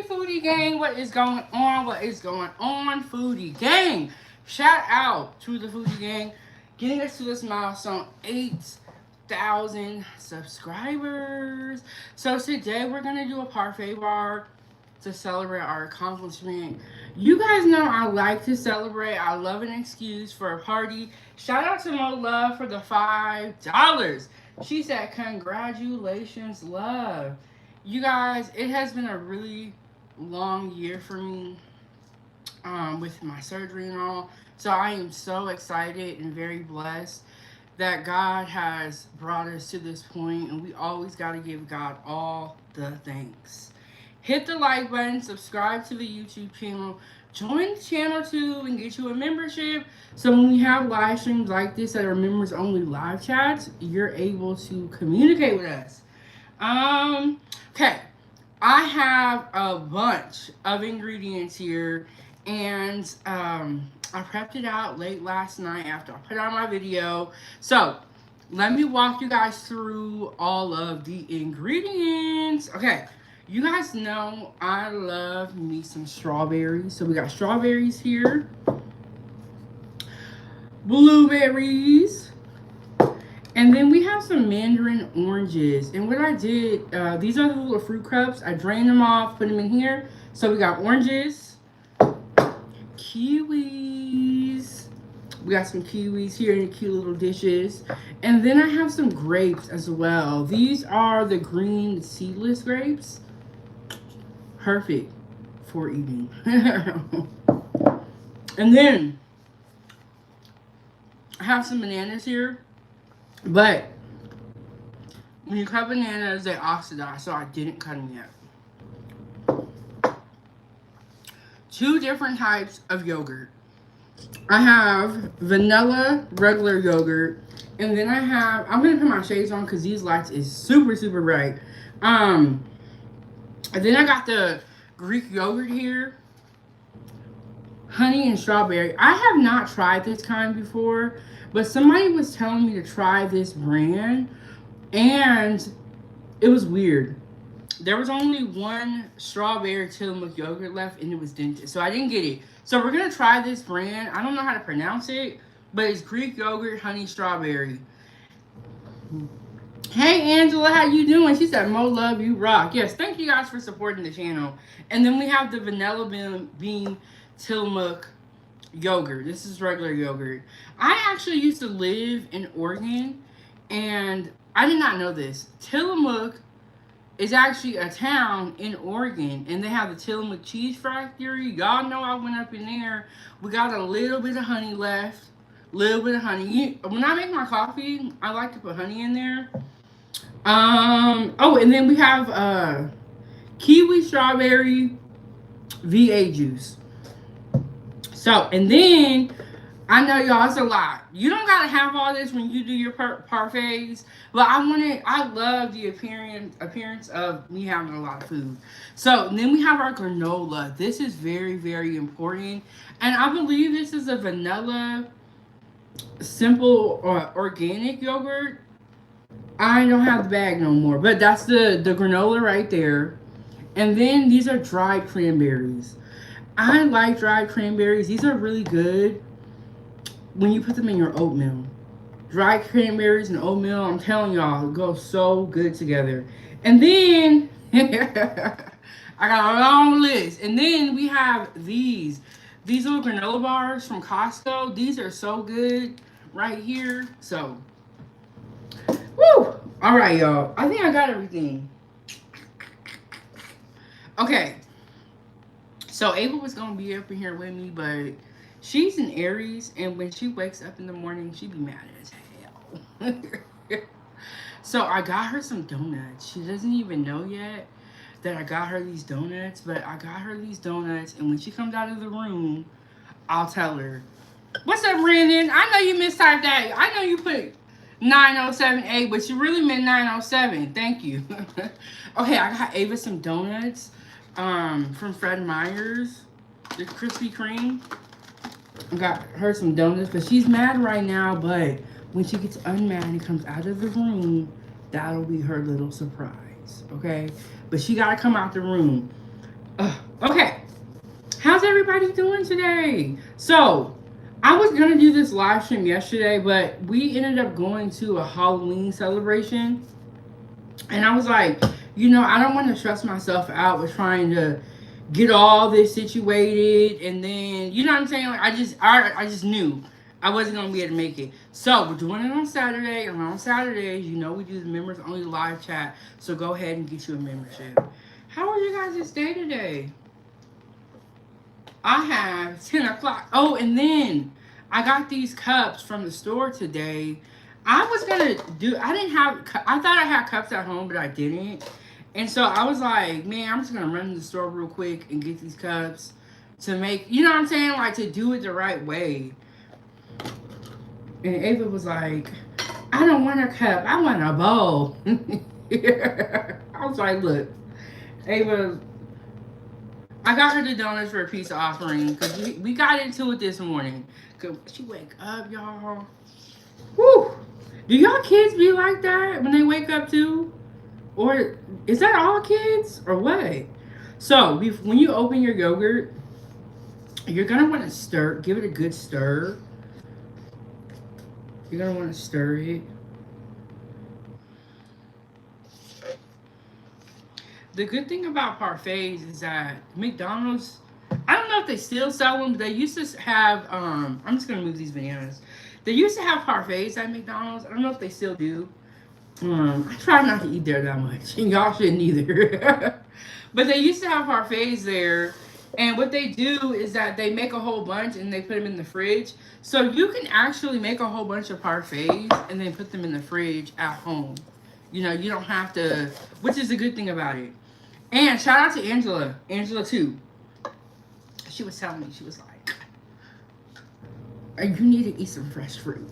Foodie Gang. What is going on? What is going on, Foodie Gang? Shout out to the Foodie Gang getting us to this milestone 8,000 subscribers. So today we're gonna do a Parfait Bar to celebrate our accomplishment. You guys know I like to celebrate. I love an excuse for a party. Shout out to Mo Love for the $5. She said, "Congratulations, love." You guys, it has been a really long year for me with my surgery and all. So I am so excited and very blessed that God has brought us to this point, and we always got to give God all the thanks. Hit the like button, subscribe to the YouTube channel, join the channel too, and get you a membership. So when we have live streams like this that are members only live chats, you're able to communicate with us. Okay, I have a bunch of ingredients here, and I prepped it out late last night after I put out my video. So let me walk you guys through all of the ingredients. Okay, you guys know I love me some strawberries. So we got strawberries here, blueberries, and then we have some Mandarin Oranges. And what I did, these are the little fruit cups. I drained them off, put them in here. So we got oranges, kiwis. We got some kiwis here in the cute little dishes. And then I have some grapes as well. These are the green seedless grapes. Perfect for eating. And then I have some bananas here. But when you cut bananas, they oxidize, so I didn't cut them yet. Two different types of yogurt. I have vanilla regular yogurt, and then I'm gonna put my shades on because these lights is super, super bright. And then I got the Greek yogurt here, honey and strawberry. I have not tried this kind before, but somebody was telling me to try this brand, and it was weird. There was only one strawberry Tillamook yogurt left, and it was dented, so I didn't get it. So we're gonna try this brand. I don't know how to pronounce it, but it's Greek yogurt, honey, strawberry. Hey Angela, how you doing? She said, "Mo Love, you rock." Yes, thank you guys for supporting the channel. And then we have the vanilla bean Tillamook yogurt. This is regular yogurt. I actually used to live in Oregon, and I did not know this. Tillamook is actually a town in Oregon, and they have the Tillamook cheese factory. Y'all know I went up in there. We got a little bit of honey left. Little bit of honey. When I make my coffee, I like to put honey in there. Oh, and then we have kiwi strawberry VA juice. So, and then I know y'all, it's a lot. You don't gotta have all this when you do your parfaits, but I love the appearance of me having a lot of food. So then we have our granola. This is very, very important, and I believe this is a vanilla simple or organic yogurt. I don't have the bag no more, but that's the granola right there. And then these are dried cranberries. I like dried cranberries. These are really good when you put them in your oatmeal. Dried cranberries and oatmeal, I'm telling y'all, it goes so good together. And then I got a long list. And then we have these little granola bars from Costco. These are so good right here. So woo! All right, y'all. I think I got everything. Okay. So Ava was gonna be up in here with me, but she's an Aries, and when she wakes up in the morning, she be mad as hell. So I got her some donuts. She doesn't even know yet that I got her these donuts, but I got her these donuts, and when she comes out of the room, I'll tell her. What's up, Brandon? I know you mistyped that. I know you put 907A, but you really meant 907. Thank you. Okay, I got Ava some donuts from Fred Meyer's, the Krispy Kreme. I got her some donuts, but she's mad right now, but when she gets unmad and comes out of the room, that'll be her little surprise, okay? But she gotta come out the room. Okay, how's everybody doing today? So, I was gonna do this live stream yesterday, but we ended up going to a Halloween celebration, and I was like, I don't want to stress myself out with trying to get all this situated, and then you know what I'm saying. Like I just knew I wasn't gonna be able to make it. So we're doing it on Saturday, and on Saturdays, we do the members only live chat. So go ahead and get you a membership. How are you guys' day today? I have 10 o'clock. Oh, and then I got these cups from the store today. I was gonna do. I didn't have. I thought I had cups at home, but I didn't. And so I was like, man, I'm just gonna run to the store real quick and get these cups to make. You know what I'm saying? Like to do it the right way. And Ava was like, I don't want a cup. I want a bowl. I was like, look, Ava, I got her the donuts for a peace offering because we got into it this morning. Cause she wake up, y'all. Whew. Do y'all kids be like that when they wake up too? Or is that all kids or what? So when you open your yogurt, you're gonna want to stir. Give it a good stir. You're gonna want to stir it. The good thing about parfaits is that McDonald's, I don't know if they still sell them, but they used to have, I'm just going to move these bananas. They used to have parfaits at McDonald's. I don't know if they still do. I try not to eat there that much, and y'all shouldn't either. But they used to have parfaits there, and what they do is that they make a whole bunch and they put them in the fridge. So you can actually make a whole bunch of parfaits and then put them in the fridge at home. You don't have to, which is a good thing about it. And shout out to Angela too. She was telling me, she was like, you need to eat some fresh fruit.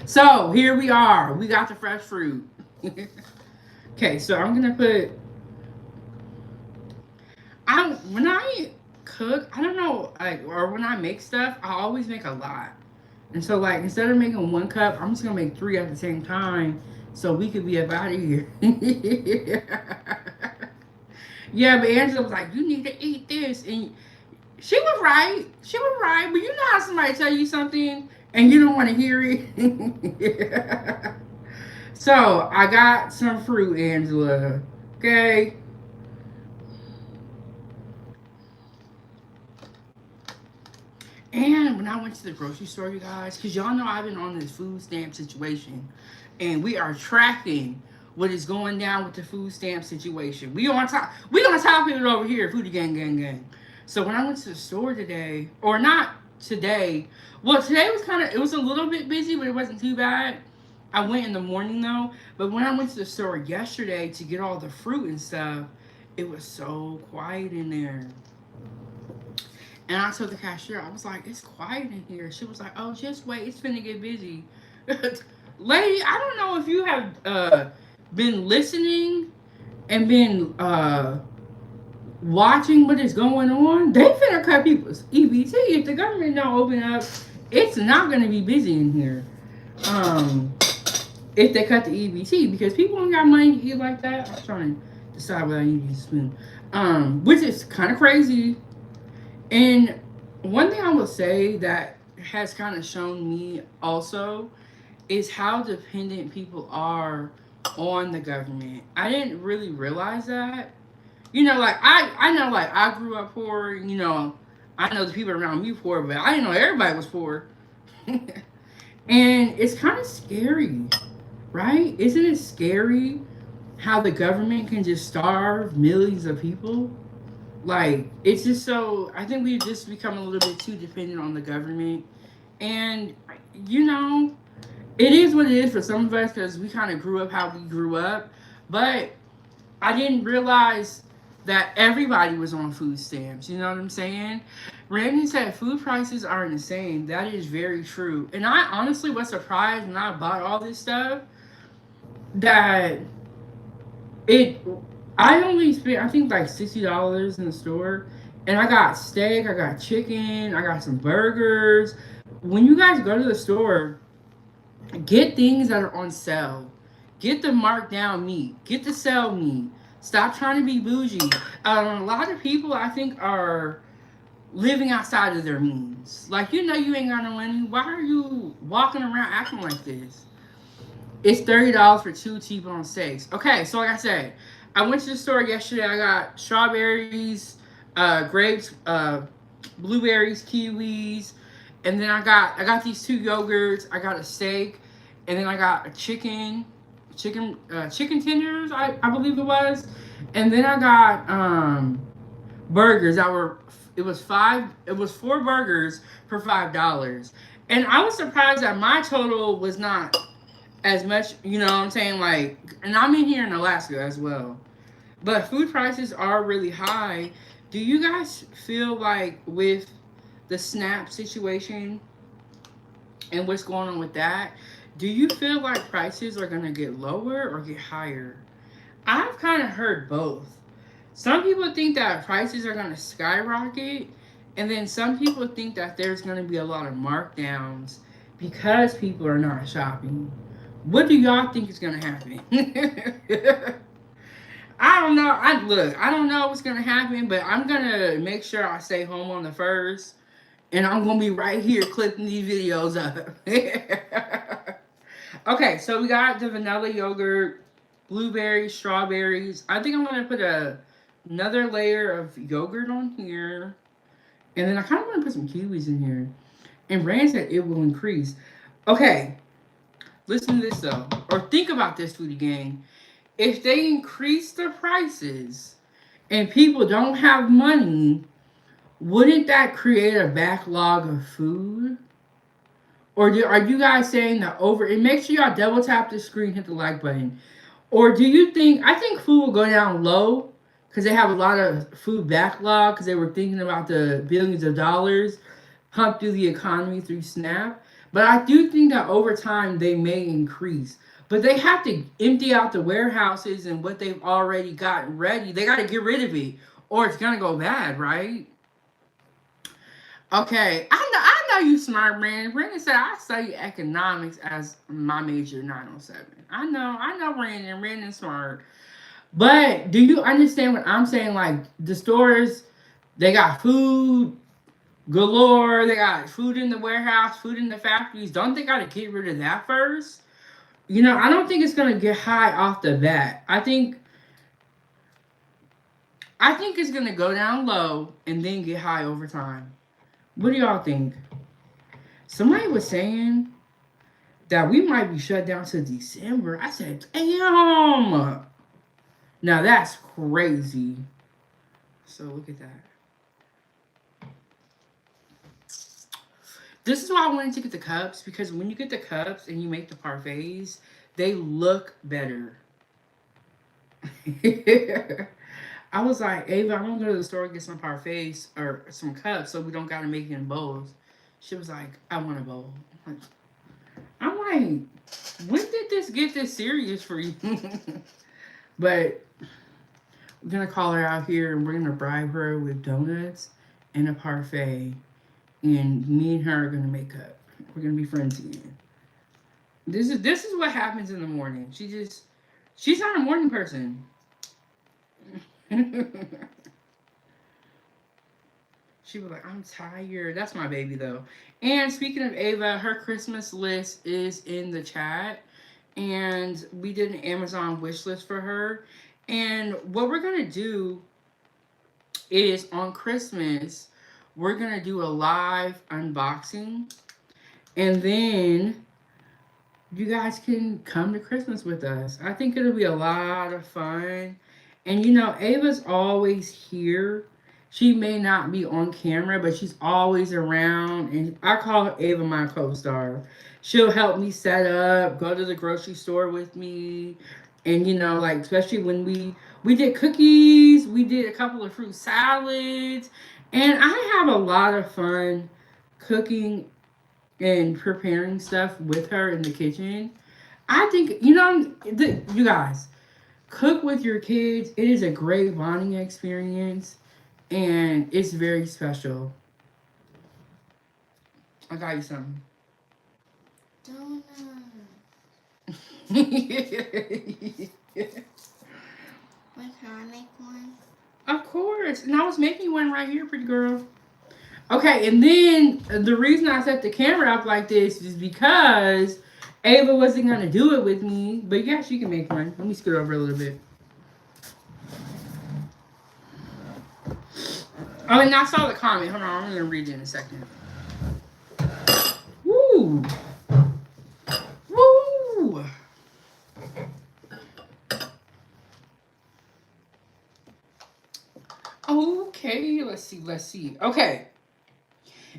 So here we are. We got the fresh fruit. Okay, so I'm gonna put. When I cook, I don't know, or when I make stuff, I always make a lot. And so, instead of making 1 cup, I'm just gonna make 3 at the same time, so we could be up out of here. Yeah, but Angela was like, "You need to eat this," and she was right. She was right. But you know how somebody tell you something and you don't want to hear it. Yeah. So I got some fruit, Angela. Okay. And when I went to the grocery store, you guys, because y'all know I've been on this food stamp situation, and we are tracking what is going down with the food stamp situation. We on top of it over here, foodie gang. So when I went to the store today, or not today, well, today was it was a little bit busy, but it wasn't too bad. I went in the morning though, but when I went to the store yesterday to get all the fruit and stuff, it was so quiet in there. And I told the cashier, I was like, it's quiet in here. She was like, oh, just wait, it's finna get busy. Lady, I don't know if you have been listening and been watching what is going on. They finna cut people's EBT. If the government don't open up, it's not gonna be busy in here. If they cut the EBT, because people don't got money to eat like that. I'm trying to decide whether I need to use a spoon. Which is kind of crazy. And one thing I will say that has kind of shown me also is how dependent people are on the government. I didn't really realize that. I know, I grew up poor, I know the people around me poor, but I didn't know everybody was poor. And it's kind of scary, right? Isn't it scary how the government can just starve millions of people? It's just so, I think we've just become a little bit too dependent on the government. And, it is what it is for some of us because we kind of grew up how we grew up. But I didn't realize that everybody was on food stamps. You know what I'm saying? Randy said food prices are insane. That is very true. And I honestly was surprised when I bought all this stuff that I only spent, I think, $60 in the store. And I got steak, I got chicken, I got some burgers. When you guys go to the store, get things that are on sale. Get the marked down meat. Get the sale meat. Stop trying to be bougie. A lot of people, I think, are living outside of their means. Like, you know, you ain't got no money. Why are you walking around acting like this? It's $30 for two T-bone steaks. Okay, so like I said, I went to the store yesterday. I got strawberries, grapes, blueberries, kiwis, and then I got these two yogurts. I got a steak, and then I got a chicken tenders. I believe it was, and then I got burgers that were. It was four burgers for $5, and I was surprised that my total was not as much, you know what I'm saying? Like, and I'm in here in Alaska as well. But food prices are really high. Do you guys feel like with the SNAP situation and what's going on with that, do you feel like prices are going to get lower or get higher? I've kind of heard both. Some people think that prices are going to skyrocket, and then some people think that there's going to be a lot of markdowns because people are not shopping. What do y'all think is gonna happen? I don't know. I don't know what's gonna happen, but I'm gonna make sure I stay home on the first, and I'm gonna be right here clipping these videos up. Okay, so we got the vanilla yogurt, blueberries, strawberries. I think I'm gonna put another layer of yogurt on here, and then I kind of want to put some kiwis in here. And Rand said it will increase. Okay, listen to this though, or think about this, foodie gang. If they increase the prices and people don't have money, wouldn't that create a backlog of food? Are you guys saying that over? And make sure y'all double tap the screen, hit the like button. Or do you think? I think food will go down low because they have a lot of food backlog because they were thinking about the billions of dollars pumped through the economy through SNAP. But I do think that over time they may increase. But they have to empty out the warehouses and what they've already gotten ready. They got to get rid of it, or it's gonna go bad, right? Okay, I know you smart, Brandon. Brandon said I study economics as my major 907. I know Brandon. Brandon's smart. But do you understand what I'm saying? Like the stores, they got food galore. They got food in the warehouse, food in the factories. Don't they got to get rid of that first? You know, I don't think it's gonna get high off the bat. I think it's gonna go down low and then get high over time. What do y'all think? Somebody was saying that we might be shut down to December. I said, damn. Now that's crazy. So look at that. This is why I wanted to get the cups, because when you get the cups and you make the parfaits, they look better. I was like, Ava, I'm gonna go to the store and get some parfaits or some cups so we don't gotta make it in bowls. She was like, I want a bowl. I'm like, when did this get this serious for you? But we're gonna call her out here and we're gonna bribe her with donuts and a parfait, and me and her are gonna make up. We're gonna be friends again. This is what happens in the morning. She's not a morning person. She was like, I'm tired. That's my baby though. And speaking of Ava, her Christmas list is in the chat. And we did an Amazon wish list for her. And what we're gonna do is on Christmas, we're gonna do a live unboxing. And then you guys can come to Christmas with us. I think it'll be a lot of fun. And you know, Ava's always here. She may not be on camera, but she's always around. And I call Ava my co-star. She'll help me set up, go to the grocery store with me. And you know, like especially when we did cookies, we did a couple of fruit salads. And I have a lot of fun cooking and preparing stuff with her in the kitchen. I think, you know, you guys, cook with your kids. It is a great bonding experience, and it's very special. I got you something. Donut. Like Can I make one? Of course. And I was making one right here, pretty girl. Okay, and then the reason I set the camera up like this is because Ava wasn't going to do it with me. But yeah, she can make one. Let me scoot over a little bit. Oh, and I saw the comment. Hold on, I'm going to read it in a second. Woo! Woo! Okay, let's see. Okay.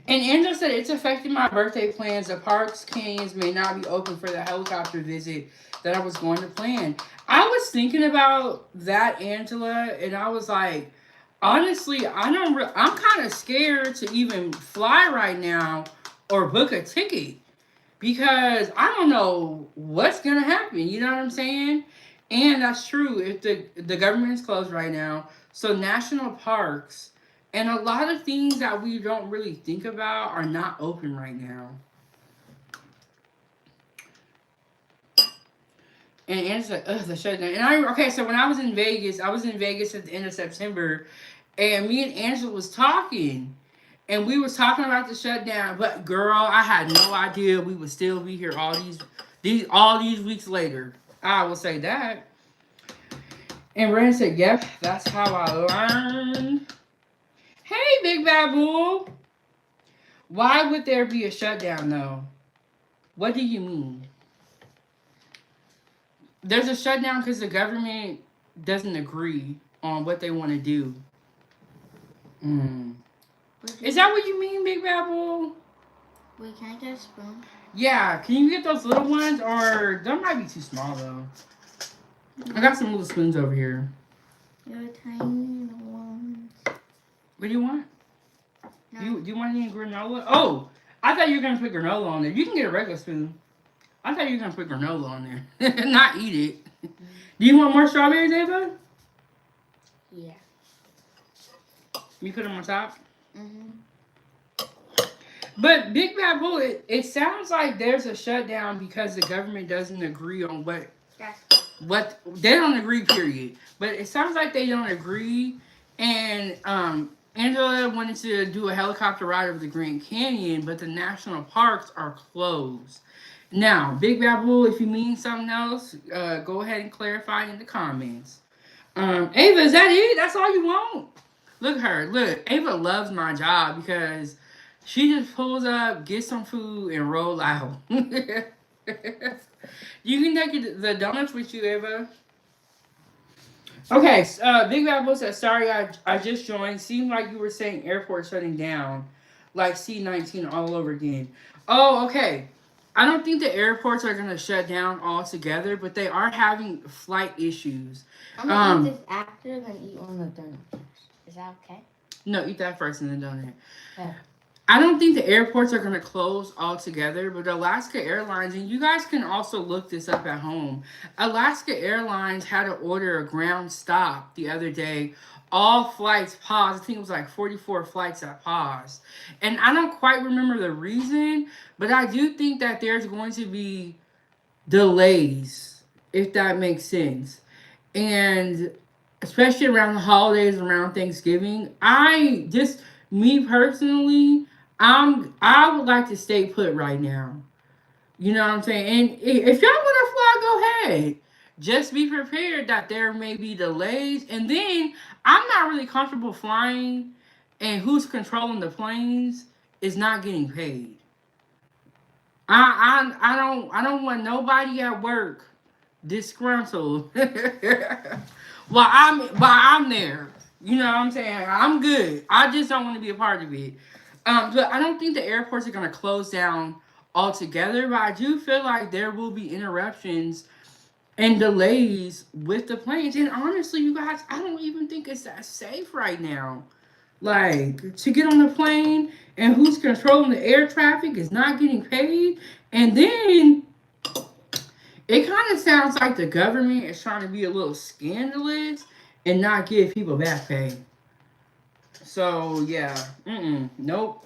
And Angela said it's affecting my birthday plans. The parks, canyons may not be open for the helicopter visit that I was going to plan. I was thinking about that, Angela, and I was like, honestly, I'm kind of scared to even fly right now or book a ticket because I don't know what's gonna happen. You know what I'm saying? And that's true. If the government is closed right now, so national parks and a lot of things that we don't really think about are not open right now. And Anna's like, ugh, the shutdown. And okay, so when I was in Vegas at the end of September, and me and Angela was talking, and we was talking about the shutdown. But girl, I had no idea we would still be here all these weeks later. I will say that. And Brandon said, "Yep, that's how I learned." Hey, Big Bad Bull. Why would there be a shutdown though? What do you mean? There's a shutdown because the government doesn't agree on what they want to do. Mm. Is that what you mean, Big Bad Bull? Wait, can I get a spoon? Yeah, can you get those little ones? Or they might be too small though. I got some little spoons over here. Your tiny ones. What do you want? No. Do you want any granola? Oh, I thought you were gonna put granola on there. You can get a regular spoon. I thought you were gonna put granola on there, not eat it. Do you want more strawberries, Ava? Yeah. You put them on top. Mhm. But Big Bad Bull, it sounds like there's a shutdown because the government doesn't agree on what they don't agree. Period. But it sounds like they don't agree, and Angela wanted to do a helicopter ride over the Grand Canyon, but the national parks are closed. Now, Big Bad Bull, if you mean something else, go ahead and clarify in the comments. Ava, is that it? That's all you want? Look at her. Look, Ava loves my job because she just pulls up, gets some food, and roll out. You can take the donuts with you, Ava. Okay, Big Bad Bull said, sorry, I just joined. Seemed like you were saying airport shutting down, like C-19 all over again. Oh, okay. I don't think the airports are going to shut down altogether, but they are having flight issues. I'm going to eat this after, then eat one of the donuts first. Is that okay? No, eat that first and then donut. Yeah. I don't think the airports are going to close altogether, but Alaska Airlines, and you guys can also look this up at home. Alaska Airlines had to order a ground stop the other day. All flights paused. I think it was like 44 flights that paused. And I don't quite remember the reason, but I do think that there's going to be delays, if that makes sense. And especially around the holidays, around Thanksgiving, me personally, I would like to stay put right now. You know what I'm saying? And if y'all want to fly, go ahead. Just be prepared that there may be delays. And then I'm not really comfortable flying, and who's controlling the planes is not getting paid. I don't want nobody at work disgruntled while I'm there. You know what I'm saying? I'm good. I just don't want to be a part of it. But I don't think the airports are gonna close down altogether. But I do feel like there will be interruptions and delays with the planes. And honestly, you guys, I don't even think it's that safe right now. Like to get on the plane and who's controlling the air traffic is not getting paid. And then it kind of sounds like the government is trying to be a little scandalous and not give people back pay. So yeah, nope.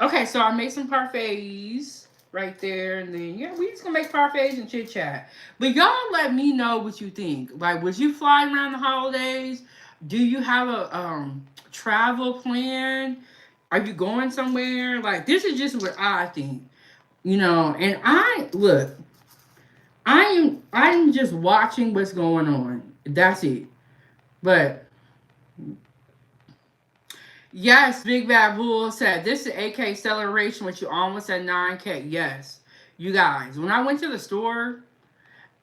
Okay, so I made some parfaits right there. And then, yeah, we just gonna make parfaits and chit chat. But y'all let me know what you think. Like, was you flying around the holidays? Do you have a travel plan? Are you going somewhere? Like, this is just what I think, you know. And I look, I'm just watching what's going on. That's it. But yes, Big Bad Bull said this is 8K celebration, which you almost at 9K. Yes, you guys. When I went to the store,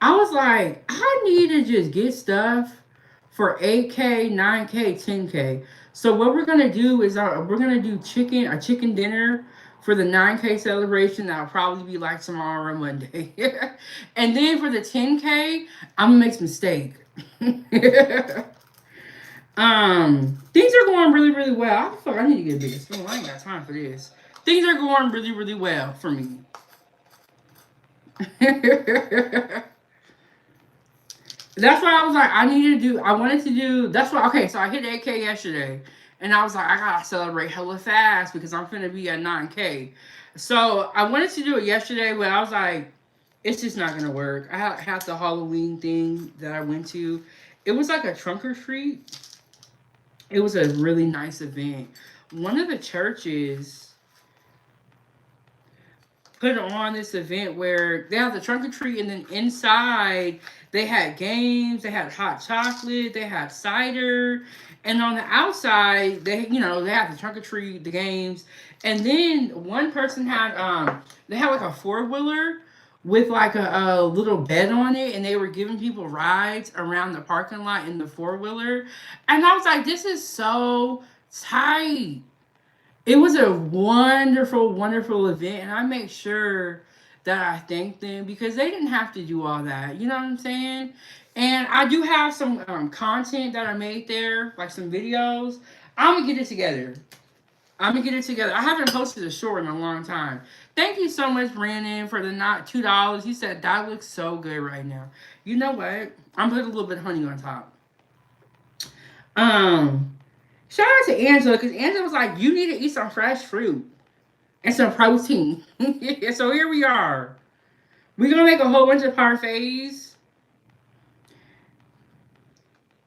I was like, I need to just get stuff for 8K, 9K, 10K. So what we're gonna do is we're gonna do a chicken dinner for the 9K celebration. That'll probably be like tomorrow or Monday. And then for the 10K, I'm gonna make some steak. Things are going really, really well. I feel like I need to get a bigger spoon. I ain't got time for this. Things are going really, really well for me. That's why I was like, I wanted to do, that's why, okay, so I hit 8K yesterday. And I was like, I gotta celebrate hella fast because I'm finna be at 9K. So I wanted to do it yesterday, but I was like, it's just not gonna work. I had the Halloween thing that I went to. It was like a trunk or treat. It was a really nice event. One of the churches put on this event where they have the trunk or treat, and then inside they had games, they had hot chocolate, they had cider, and on the outside they had the trunk or treat, the games, and then one person had they had like a 4-wheeler with like a little bed on it, and they were giving people rides around the parking lot in the 4-wheeler, and I was like, this is so tight. It was a wonderful, wonderful event, and I make sure that I thank them because they didn't have to do all that. You know what I'm saying? And I do have some content that I made there, like some videos. I'm gonna get it together. I haven't posted a short in a long time. Thank you so much, Brandon, for the not $2. He said that looks so good right now. You know what? I'm putting a little bit of honey on top. Um, Shout out to Angela because Angela was like, "You need to eat some fresh fruit and some protein." So here we are. We're gonna make a whole bunch of parfaits,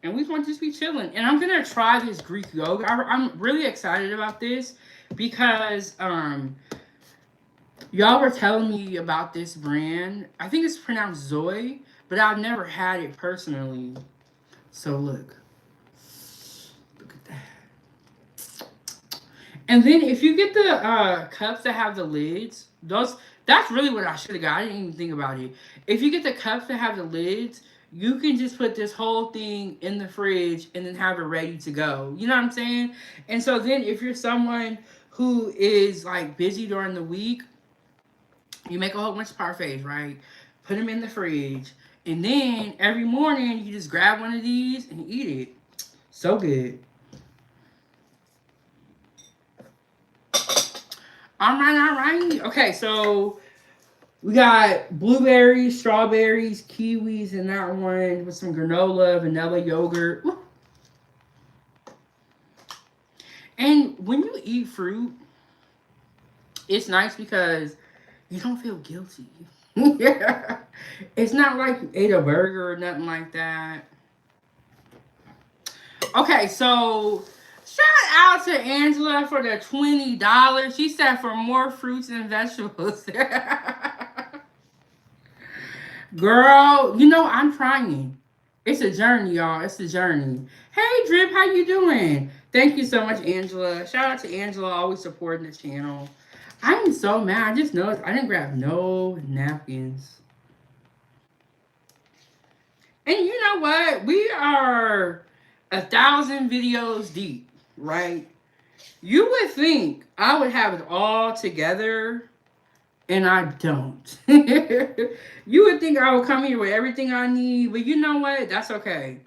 and we're gonna just be chilling. And I'm gonna try this Greek yogurt. I'm really excited about this because y'all were telling me about this brand. I think it's pronounced Zoe, but I've never had it personally. So look at that. And then if you get the cups that have the lids, that's really what I should have got. I didn't even think about it. If you get the cups that have the lids, you can just put this whole thing in the fridge and then have it ready to go. You know what I'm saying? And so then if you're someone who is like busy during the week, you make a whole bunch of parfaits, right? Put them in the fridge. And then every morning you just grab one of these and eat it. So good. All right. Okay, so we got blueberries, strawberries, kiwis in that one with some granola, vanilla yogurt. Ooh. And when you eat fruit, it's nice because you don't feel guilty. Yeah. It's not like you ate a burger or nothing like that. Okay, so shout out to Angela for the $20. She said for more fruits and vegetables. Girl, I'm trying. It's a journey, y'all. It's a journey. Hey, Drip, how you doing? Thank you so much, Angela. Shout out to Angela, always supporting the channel. I am so mad. I just noticed I didn't grab no napkins. And you know what? We are 1,000 videos deep, right? You would think I would have it all together, and I don't. You would think I would come here with everything I need, but you know what? That's okay.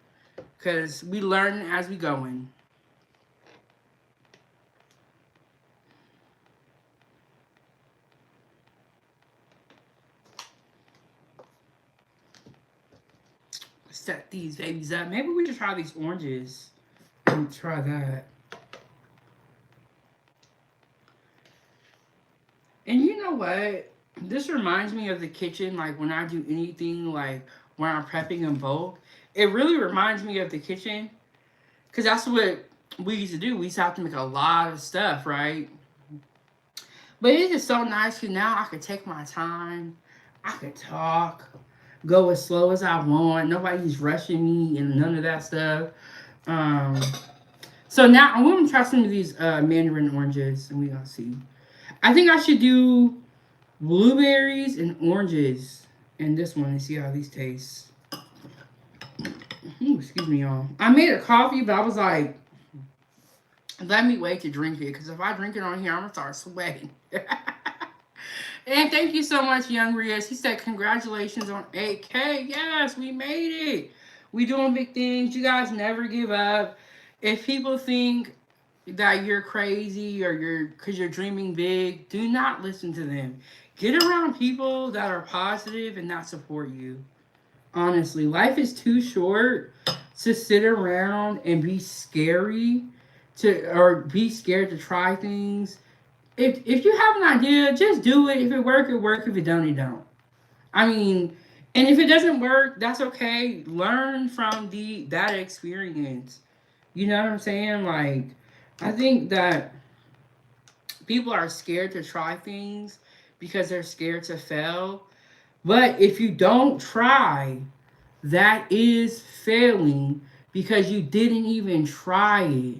Because we learn as we going. Set these babies up. Maybe we should try these oranges. And try that. And you know what? This reminds me of the kitchen, like when I do anything, like when I'm prepping in bulk. It really reminds me of the kitchen, because that's what we used to do. We used to have to make a lot of stuff, right? But it's just so nice because now I can take my time. I can talk, go as slow as I want. Nobody's rushing me and none of that stuff. Um, so now I'm going to try some of these Mandarin oranges and we gonna see. I think I should do blueberries and oranges in this one and see how these taste. Ooh, excuse me, y'all. I made a coffee, but I was like, let me wait to drink it because if I drink it on here, I'm gonna start sweating. And thank you so much, Young Rios. He said, congratulations on 8K. Yes, we made it. We doing big things. You guys never give up. If people think that you're crazy or because you're dreaming big, do not listen to them. Get around people that are positive and that support you. Honestly, life is too short to sit around and be scary or be scared to try things. If you have an idea, just do it. If it work, it work. If it don't, it don't. I mean, and if it doesn't work, that's okay. Learn from that experience. You know what I'm saying? Like, I think that people are scared to try things because they're scared to fail. But if you don't try, that is failing because you didn't even try it.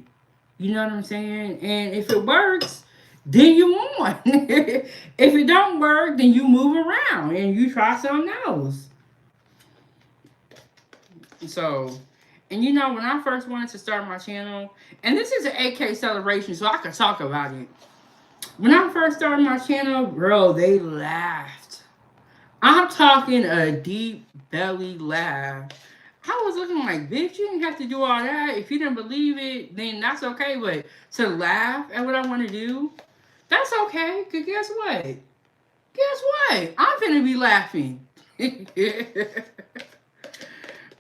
You know what I'm saying? And if it works, then you won. If it don't work, then you move around and you try something else. So, and you know, when I first wanted to start my channel, and this is an 8K celebration, so I can talk about it. When I first started my channel, bro, they laughed. I'm talking a deep belly laugh. I was looking like, bitch, you didn't have to do all that. If you didn't believe it, then that's okay. But to laugh at what I want to do, that's okay. Because guess what? Guess what? I'm finna be laughing.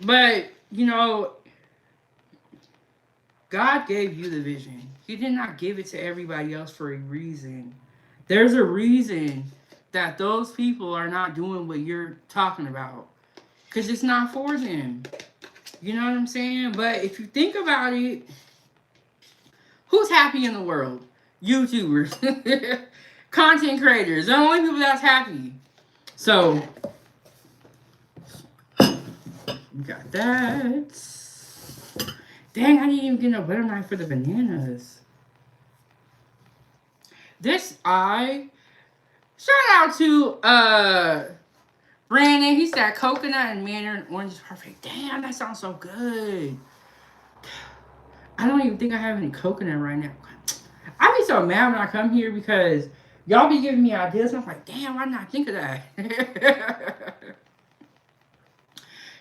But, you know, God gave you the vision. He did not give it to everybody else for a reason. There's a reason that those people are not doing what you're talking about. Because it's not for them. You know what I'm saying? But if you think about it, who's happy in the world? YouTubers. Content creators. The only people that's happy. So, we got that. Dang, I didn't even get no butter knife for the bananas. This shout out to Brandon. He said coconut and Mandarin Orange is perfect. Damn, that sounds so good. I don't even think I have any coconut right now. I be so mad when I come here because y'all be giving me ideas. And I'm like, damn, why not think of that?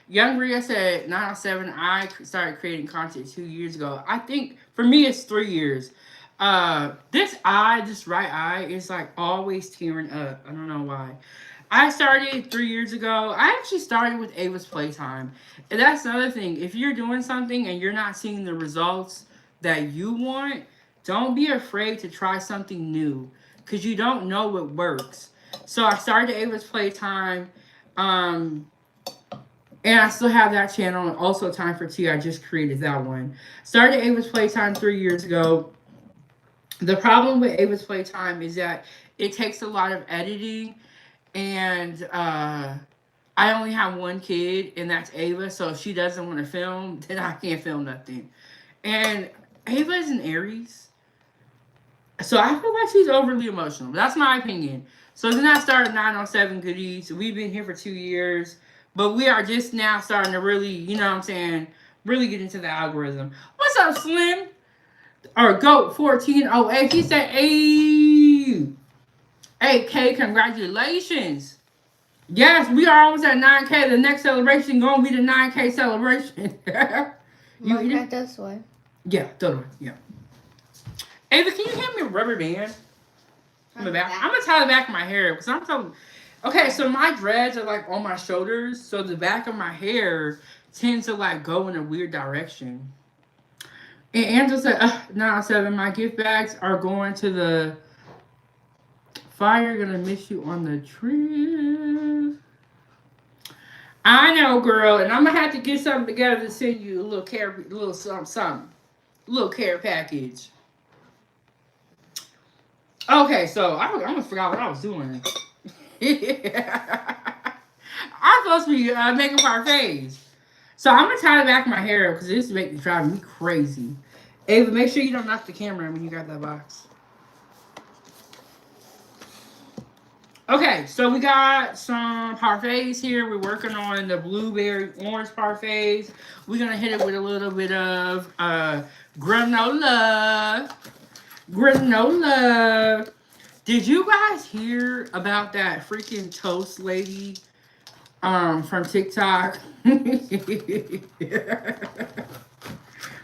Young Ria said 907. I started creating content 2 years ago. I think for me it's 3 years. This right eye is like always tearing up. I don't know why. I started 3 years ago. I actually started with Ava's Playtime. And that's another thing. If you're doing something and you're not seeing the results that you want, don't be afraid to try something new. Because you don't know what works. So I started Ava's Playtime. And I still have that channel. And also Time for Tea. I just created that one. Started Ava's Playtime 3 years ago. The problem with Ava's Playtime is that it takes a lot of editing. And I only have one kid, and that's Ava. So if she doesn't want to film, then I can't film nothing. And Ava is an Aries. So I feel like she's overly emotional. But that's my opinion. So then I started 907 Goodies. We've been here for 2 years. But we are just now starting to really, you know what I'm saying, really get into the algorithm. What's up, Slim? Or Goat 1408. He said, hey, 8K, congratulations. Yes, we are almost at 9K. The next celebration going to be the 9K celebration. You eat it this way? Yeah, totally. Yeah. Ava, can you hand me a rubber band? I'm going to tie the back of my hair because I'm so... Okay, so my dreads are like on my shoulders, so the back of my hair tends to like go in a weird direction. And Angela said, 907, my gift bags are going to the Fire gonna miss you on the trip. I know, girl, and I'm gonna have to get something together to send you a little care, a little something, a little care package. Okay, so I almost forgot what I was doing. I'm supposed to be making parfaits. So I'm gonna tie the back of my hair up because this is driving me crazy. Ava, make sure you don't knock the camera when you got that box. Okay, so we got some parfaits here. We're working on the blueberry orange parfaits. We're gonna hit it with a little bit of granola. Granola. Did you guys hear about that freaking toast lady from TikTok?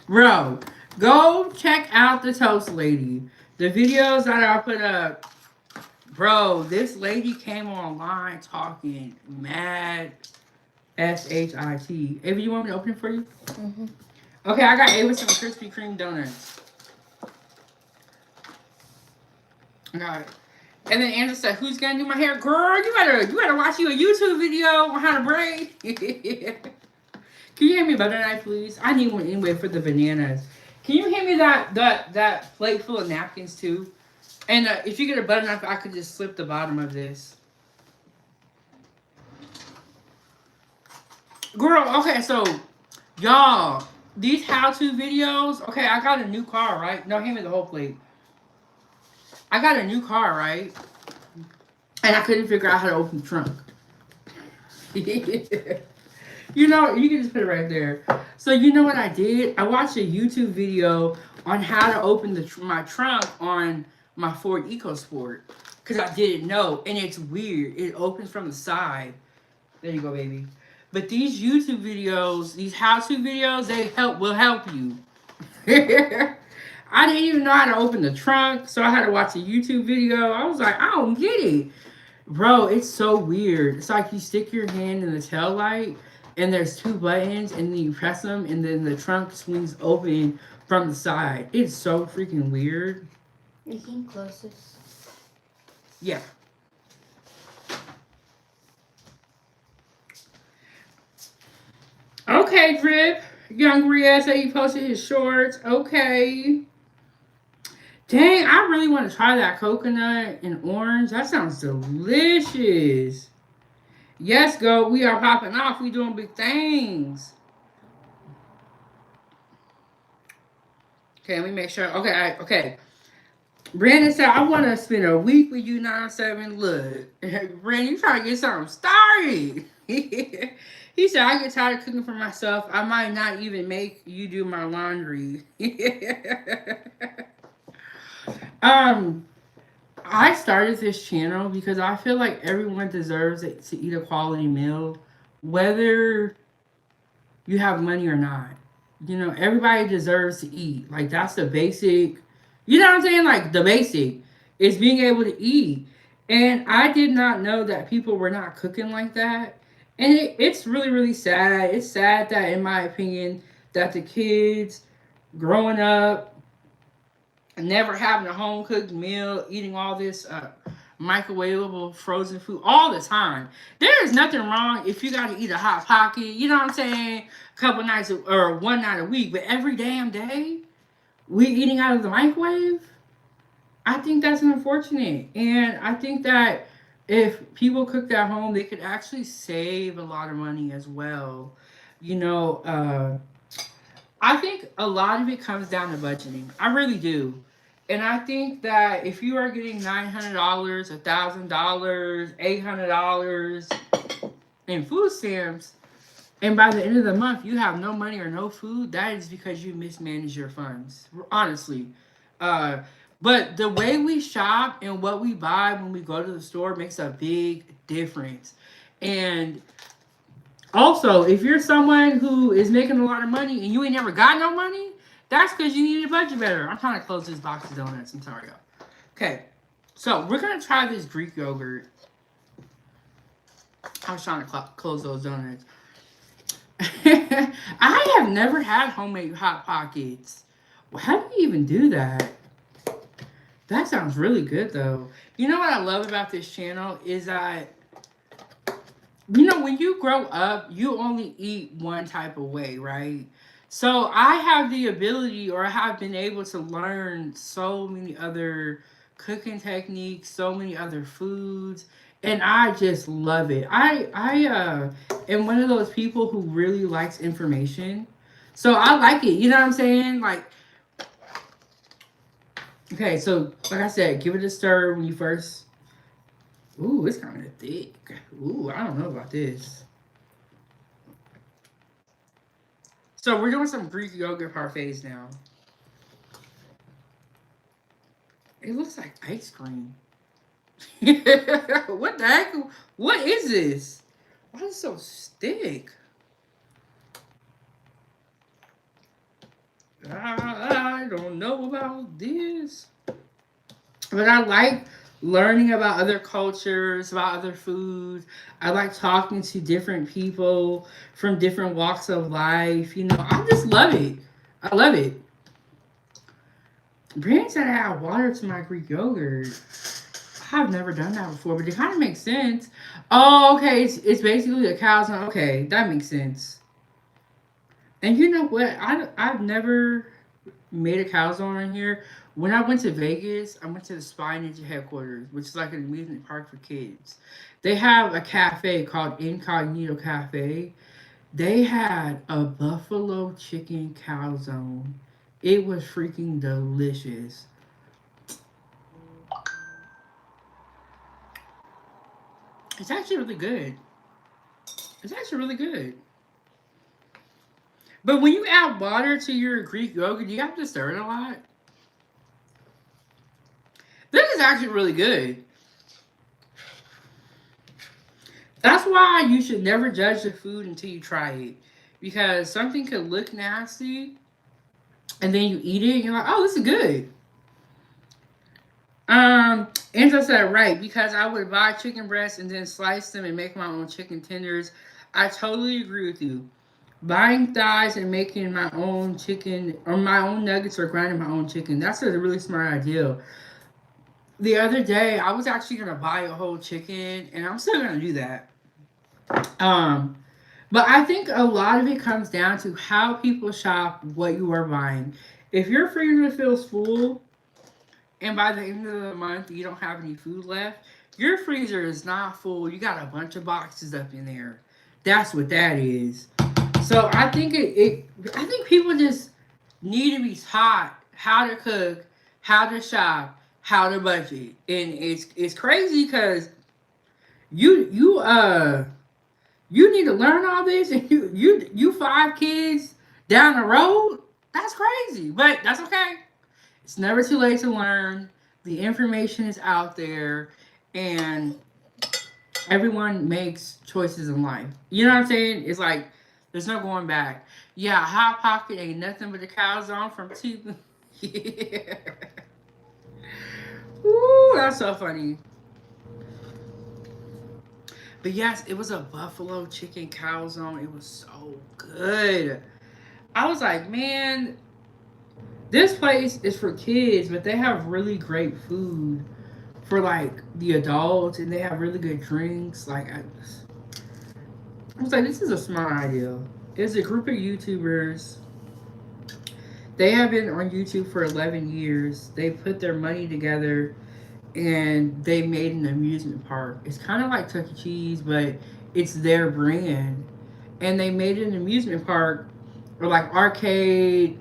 Bro, go check out the toast lady. The videos that I put up. Bro, this lady came online talking mad shit. Ava, you want me to open it for you? Mm-hmm. Okay, I got Ava some Krispy Kreme donuts. I got it. And then Andrew said, "Who's gonna do my hair, girl? You better watch you a YouTube video on how to braid." Can you hand me a butter knife, please? I need one anyway for the bananas. Can you hand me that plate full of napkins too? And if you get a butter knife, I could just slip the bottom of this. Girl, okay, so y'all, these how-to videos. Okay, I got a new car, right? No, hand me the whole plate. I got a new car, right? And I couldn't figure out how to open the trunk. You know, you can just put it right there. So you know what I did? I watched a YouTube video on how to open my trunk on my Ford EcoSport because I didn't know, and it's weird. It opens from the side. There you go, baby. But these YouTube videos, these how-to videos, will help you. I didn't even know how to open the trunk, so I had to watch a YouTube video. I was like, I don't get it. Bro, it's so weird. It's like you stick your hand in the tail light, and there's two buttons, and then you press them, and then the trunk swings open from the side. It's so freaking weird. You can close this. Yeah. Okay, Drip. Young Ria said he posted his shorts. Okay. Dang, I really want to try that coconut and orange. That sounds delicious. Yes, go. We are popping off. We doing big things. Okay, let me make sure. Okay, okay. Brandon said, I want to spend a week with you, 9-7. Look, Brandon, you trying to get something started. He said, I get tired of cooking for myself. I might not even make you do my laundry. I started this channel because I feel like everyone deserves to eat a quality meal, whether you have money or not. You know, everybody deserves to eat. Like, that's the basic, you know what I'm saying? Like, the basic is being able to eat. And I did not know that people were not cooking like that. And it's really, really sad. It's sad that, in my opinion, that the kids growing up, never having a home cooked meal, eating all this microwavable frozen food all the time. There is nothing wrong if you got to eat a hot pocket, you know what I'm saying, a couple nights or one night a week, but every damn day we eating out of the microwave. I think that's unfortunate, and I think that if people cooked at home, they could actually save a lot of money as well. You know, I think a lot of it comes down to budgeting. I really do. And I think that if you are getting $900, $1,000, $800 in food stamps, and by the end of the month you have no money or no food, that is because you mismanage your funds. Honestly. But the way we shop and what we buy when we go to the store makes a big difference. And also, if you're someone who is making a lot of money and you ain't never got no money, that's because you need to budget better. I'm trying to close this box of donuts. I'm sorry, y'all. Okay, so we're going to try this Greek yogurt. I was trying to close those donuts. I have never had homemade Hot Pockets. Well, how do you even do that? That sounds really good though. You know what I love about this channel is that when you grow up, you only eat one type of way, right? So I have the ability, or I have been able to learn so many other cooking techniques, so many other foods, and I just love it. I am one of those people who really likes information. So I like it. You know what I'm saying? Like, okay, so like I said, give it a stir when you first. Ooh, it's kind of thick. Ooh, I don't know about this. So we're doing some Greek yogurt parfaits now. It looks like ice cream. What the heck? What is this? Why is it so thick? I don't know about this. But I like learning about other cultures, about other foods. I like talking to different people from different walks of life. I just love it. I love it. Brandon said I add water to my Greek yogurt. I've never done that before, but it kind of makes sense. Oh, okay. It's basically a cow's milk. Okay, that makes sense. And you know what? I've never made a calzone in here. When I went to Vegas, I went to the Spy Ninja headquarters, which is like an amusement park for kids. They have a cafe called Incognito Cafe. They had a buffalo chicken calzone. It was freaking delicious. It's actually really good. It's actually really good. But when you add water to your Greek yogurt, do you have to stir it a lot? This is actually really good. That's why you should never judge the food until you try it. Because something could look nasty and then you eat it and you're like, oh, this is good. Angela said right, because I would buy chicken breasts and then slice them and make my own chicken tenders. I totally agree with you. Buying thighs and making my own chicken or my own nuggets or grinding my own chicken. That's a really smart idea. The other day, I was actually gonna buy a whole chicken, and I'm still gonna do that. Um, but I think a lot of it comes down to how people shop what you are buying. If your freezer feels full, and by the end of the month you don't have any food left, your freezer is not full. You got a bunch of boxes up in there. That's what that is. So I think I think people just need to be taught how to cook, how to shop, how to budget, and it's crazy because you you uh you need to learn all this, and you 5 kids down the road. That's crazy, but that's okay. It's never too late to learn. The information is out there, and everyone makes choices in life. You know what I'm saying? It's like there's no going back. Yeah, hot pocket ain't nothing but a calzone from two. Yeah. Ooh, that's so funny. But yes, it was a buffalo chicken calzone. It was so good. I was like, man, this place is for kids, but they have really great food for like the adults, and they have really good drinks. Like I was like, this is a smart idea. It's a group of YouTubers. They have been on YouTube for 11 years. They put their money together and they made an amusement park. It's kind of like Chuck E. Cheese, but it's their brand. And they made an amusement park or like arcade.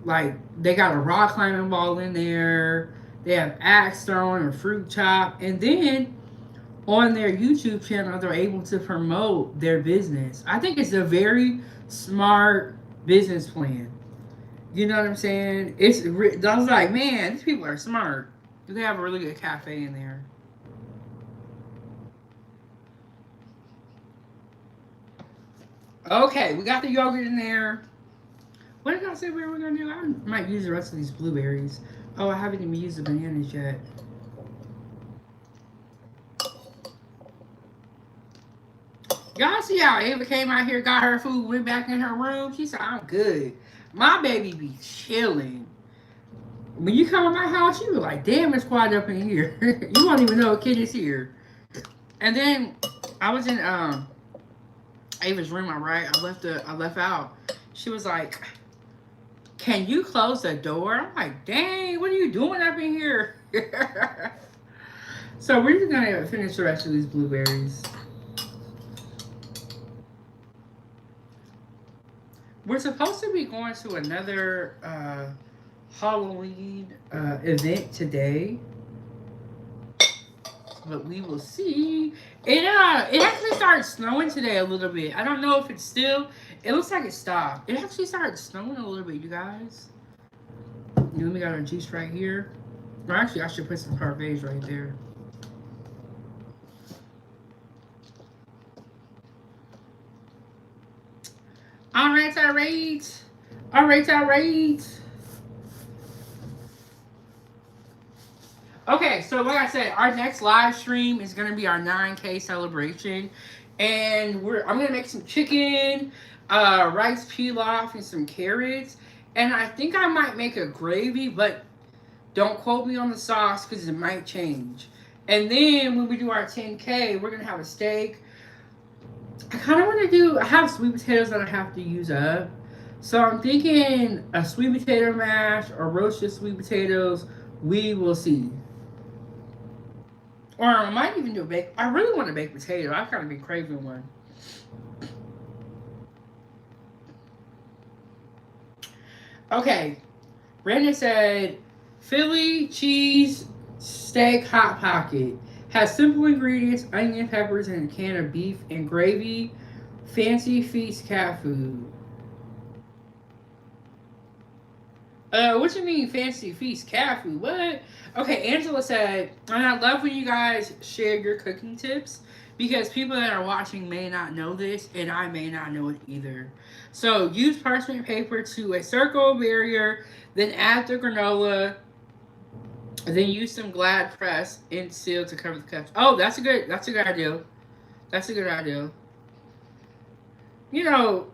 Like they got a rock climbing wall in there. They have axe throwing and fruit chop. And then on their YouTube channel, they're able to promote their business. I think it's a very smart business plan. You know what I'm saying? I was like, man, these people are smart. They have a really good cafe in there. Okay, we got the yogurt in there. What did I say we were gonna do? I might use the rest of these blueberries. Oh, I haven't even used the bananas yet. Y'all see how Ava came out here, got her food, went back in her room? She said, I'm good. My baby be chilling. When you come to my house, you be like, damn, it's quiet up in here. You won't even know a kid is here. And then I was in Ava's room, all right. I left out. She was like, can you close the door? I'm like, dang, what are you doing up in here? So we're just gonna finish the rest of these blueberries. We're supposed to be going to another Halloween event today, but we will see. It actually started snowing today a little bit. I don't know if it's still. It looks like it stopped. It actually started snowing a little bit, you guys. And then we got our juice right here. Or actually, I should put some parfaits right there. All right, all right. All right, all right. Okay, so like I said, our next live stream is gonna be our 9K celebration, and I'm gonna make some chicken, rice pilaf, and some carrots, and I think I might make a gravy, but don't quote me on the sauce because it might change. And then when we do our 10K, we're gonna have a steak. I kind of want to do. I have sweet potatoes that I have to use up, so I'm thinking a sweet potato mash or roasted sweet potatoes. We will see. Or I might even do a bake. I really want a baked potato. I've kind of been craving one. Okay. Brandon said, Philly cheese steak hot pocket. Has simple ingredients, onion, peppers, and a can of beef and gravy. Fancy feast cat food. What you mean fancy feast cat food? What? Okay, Angela said, and I love when you guys share your cooking tips because people that are watching may not know this and I may not know it either. So use parchment paper to a circle barrier, then add the granola, then use some Glad press and seal to cover the cups. Oh, that's a good idea. That's a good idea. You know,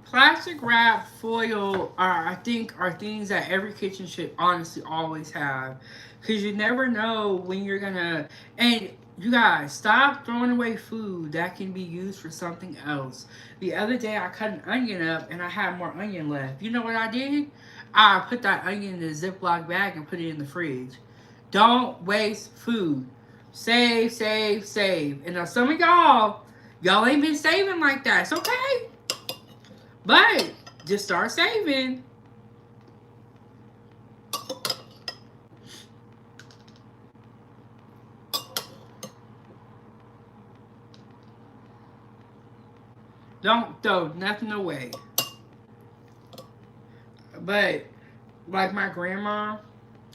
plastic wrap, foil I think are things that every kitchen should honestly always have, because you never know when you're gonna. And you guys, stop throwing away food that can be used for something else. The other day I cut an onion up and I had more onion left. You know what I did? I put that onion in a Ziploc bag and put it in the fridge. Don't waste food. Save, save, save. And now some of y'all ain't been saving like that. It's okay. But just start saving. Don't throw nothing away. But like my grandma,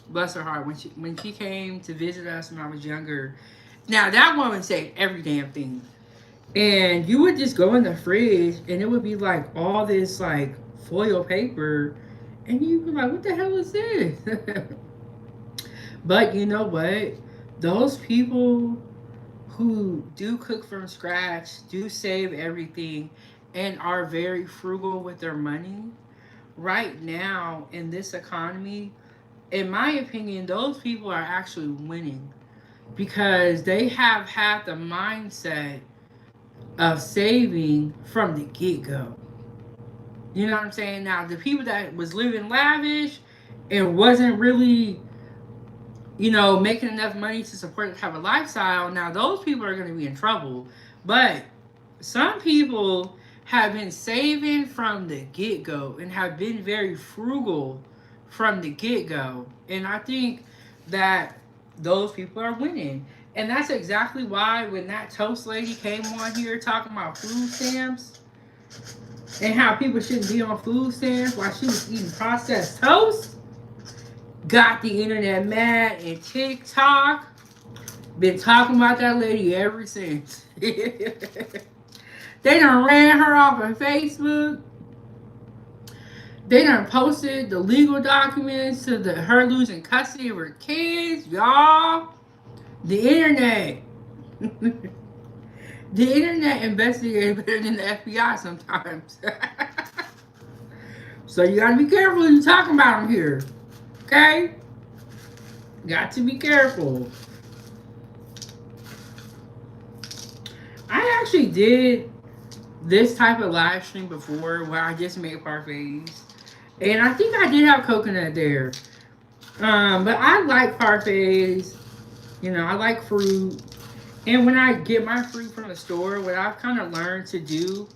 bless her heart, when she came to visit us when I was younger, now that woman saved every damn thing. And you would just go in the fridge and it would be like all this like foil paper and you'd be like, what the hell is this? But you know what? Those people who do cook from scratch, do save everything, and are very frugal with their money, right now in this economy, in my opinion, those people are actually winning because they have had the mindset of saving from the get-go. You know what I'm saying? Now, the people that was living lavish and wasn't really, making enough money to support have a lifestyle, now those people are going to be in trouble. But some people have been saving from the get-go and have been very frugal from the get-go. And I think that those people are winning. And that's exactly why when that toast lady came on here talking about food stamps and how people shouldn't be on food stamps while she was eating processed toast, got the internet mad, and TikTok been talking about that lady ever since. They done ran her off of Facebook. They done posted the legal documents to her losing custody of her kids, y'all. The internet. The internet investigates better than the FBI sometimes. So you gotta be careful who you talking about them here. Okay? Got to be careful. I actually did this type of live stream before where I just made parfaits. And I think I did have coconut there. But I like parfaits. You know, I like fruit. And when I get my fruit from the store, what I've kind of learned to do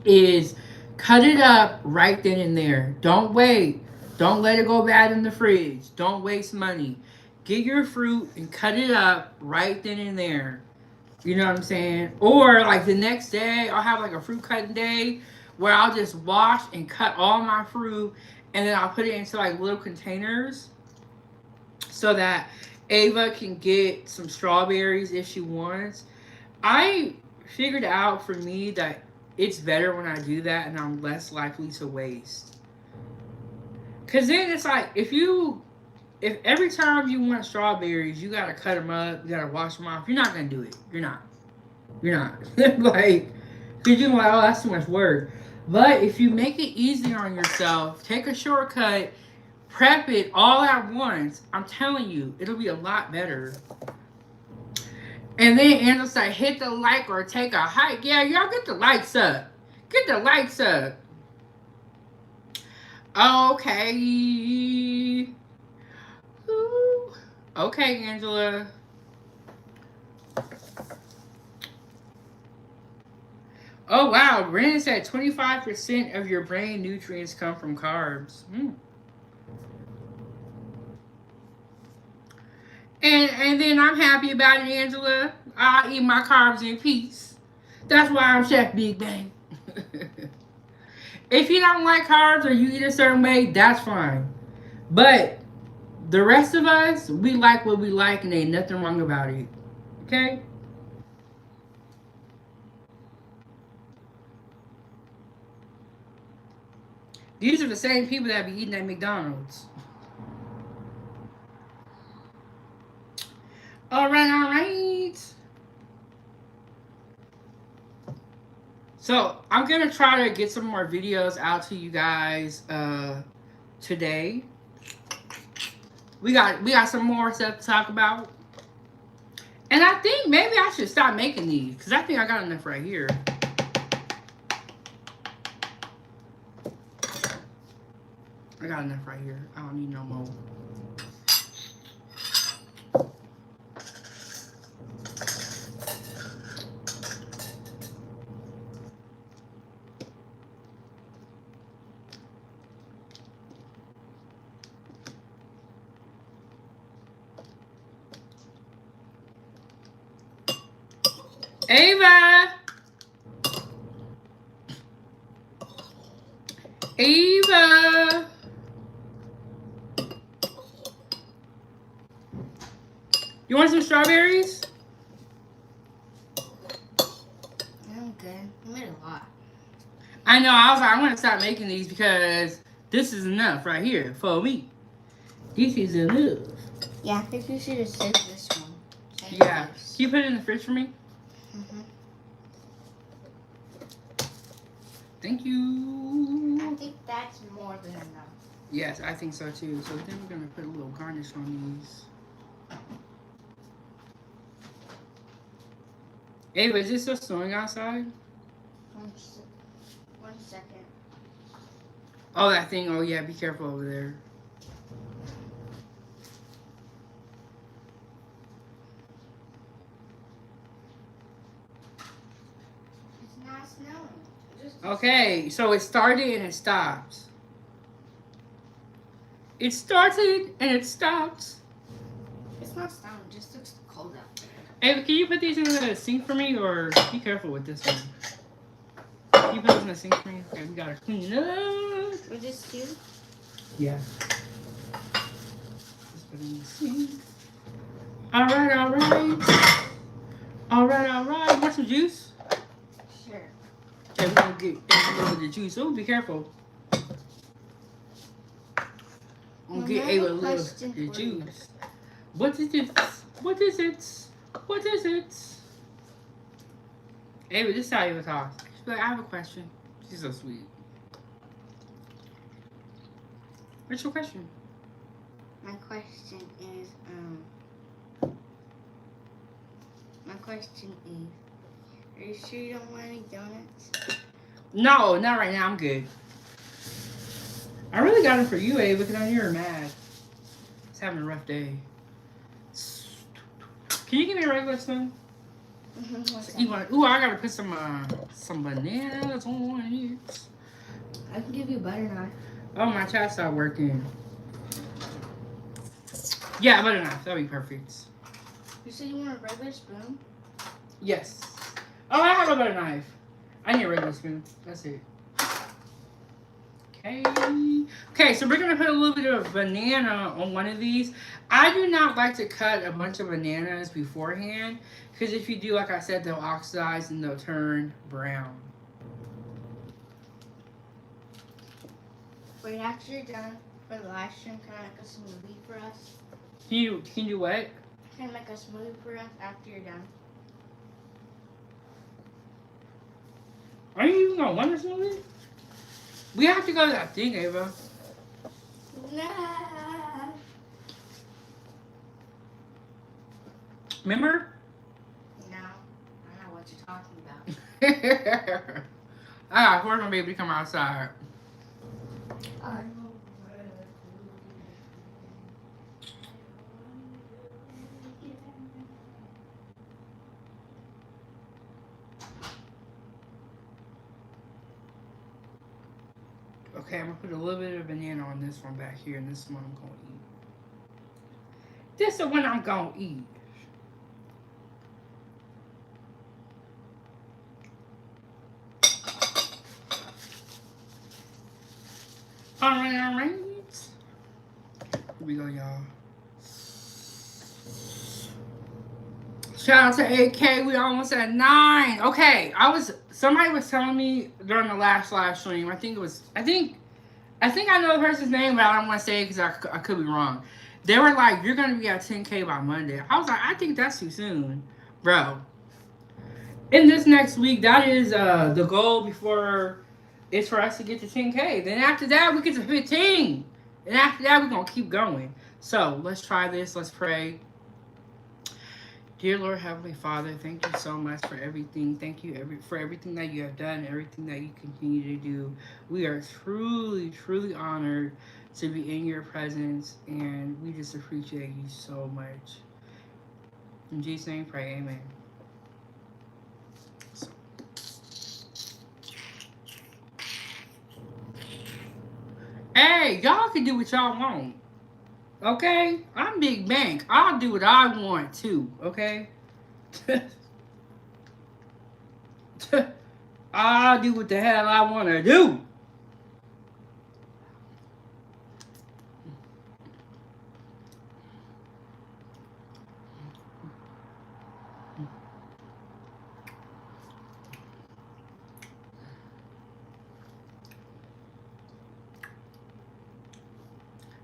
is cut it up right then and there. Don't wait. Don't let it go bad in the fridge. Don't waste money. Get your fruit and cut it up right then and there. You know what I'm saying? Or like the next day, I'll have like a fruit cutting day where I'll just wash and cut all my fruit and then I'll put it into like little containers so that Ava can get some strawberries if she wants. I figured out for me that it's better when I do that and I'm less likely to waste. Cause then it's like if every time you want strawberries, you gotta cut them up, you gotta wash them off. You're not gonna do it. You're not. You're not. Like, cause you're like, oh, that's too much work. But if you make it easier on yourself, take a shortcut, prep it all at once. I'm telling you, it'll be a lot better. And then Angela's like, hit the like or take a hike. Yeah, y'all get the likes up. Get the likes up. Okay. Ooh. Okay, Angela. Oh, wow. Brandon said 25% of your brain nutrients come from carbs. And then I'm happy about it, Angela. I'll eat my carbs in peace. That's why I'm Chef Big Bang. If you don't like carbs or you eat a certain way, that's fine. But the rest of us, we like what we like and ain't nothing wrong about it. Okay? These are the same people that be eating at McDonald's. All right, all right. So I'm gonna try to get some more videos out to you guys today. We got some more stuff to talk about. And I think maybe I should stop making these because I think I got enough right here. I got enough right here. I don't need no more. Ava! Ava! You want some strawberries? I'm good. I made a lot. I know, I was like, I'm gonna stop making these because this is enough right here for me. This is enough. Yeah, I think you should have saved this one. Yeah. Can you put it in the fridge for me? Mm-hmm. Thank you. I think that's more than enough. Yes, I think so too. So then we're gonna put a little garnish on these. Ava, is it still snowing outside? One second. Oh, that thing. Oh, yeah. Be careful over there. It's not snowing. Okay, so it started and it stops. It started and it stopped. It's not snowing. It just looks cold out there. Ava, can you put these in the sink for me, or be careful with this one? Can you put this in the sink for me? Okay, we gotta clean it up. For this too? Yeah. Just put it in the sink. All right, all right. All right, all right. Want some juice? Sure. Okay, we're gonna get a little bit of juice. Oh, be careful. I'm gonna get Ava a little bit of juice. What is it? What is it? What is it? Ava, this is how Ava talks. She's like, I have a question. She's so sweet. What's your question? My question is, are you sure you don't want any donuts? No, not right now. I'm good. I really got it for you, Ava, because I knew you were mad. It's having a rough day. Can you give me a regular spoon? Ooh, I gotta put some bananas on it. I can give you a butter knife. Oh, my chat stopped working. Yeah, butter knife. That'd be perfect. You said you want a regular spoon? Yes. Oh, I have a butter knife. I need a regular spoon. That's it. Okay. Okay, so we're gonna put a little bit of banana on one of these. I do not like to cut a bunch of bananas beforehand because if you do, like I said, they'll oxidize and they'll turn brown. Wait, after you're done for the live stream, can I make a smoothie for us? Can you do what? Can I make a smoothie for us after you're done? Are you even gonna want a smoothie? We have to go to that thing, Ava. Nah. Remember? No, I know what you're talking about. Ah, of course I'm gonna be able to come outside. Okay, I'm gonna put a little bit of banana on this one back here, and this one I'm gonna eat. This is the one I'm gonna eat. Alright. Here we go, y'all. Shout out to AK. We almost at 9. Okay, somebody was telling me during the last live stream. I think I know the person's name, but I don't want to say it because I could be wrong. They were like, "You're gonna be at 10K by Monday." I was like, "I think that's too soon, bro." In this next week, that is the goal before it's for us to get to 10K. Then after that, we get to 15, and after that, we're gonna keep going. So let's try this. Let's pray. Dear Lord, Heavenly Father, thank you so much for everything. Thank you for everything that you have done, everything that you continue to do. We are truly, truly honored to be in your presence, and we just appreciate you so much. In Jesus' name, pray, amen. Hey, y'all can do what y'all want. Okay? I'm Big Bank. I'll do what I want too, okay? I'll do what the hell I want to do.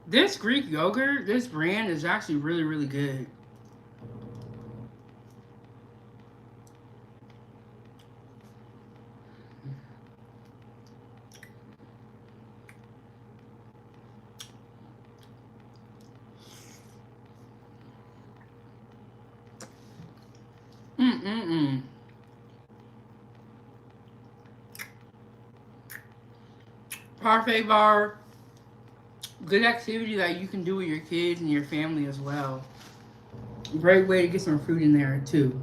This Greek yogurt, this brand is actually really, really good. Mm-mm-mm. Parfait Bar. Good activity that you can do with your kids and your family as well. Great way to get some fruit in there too.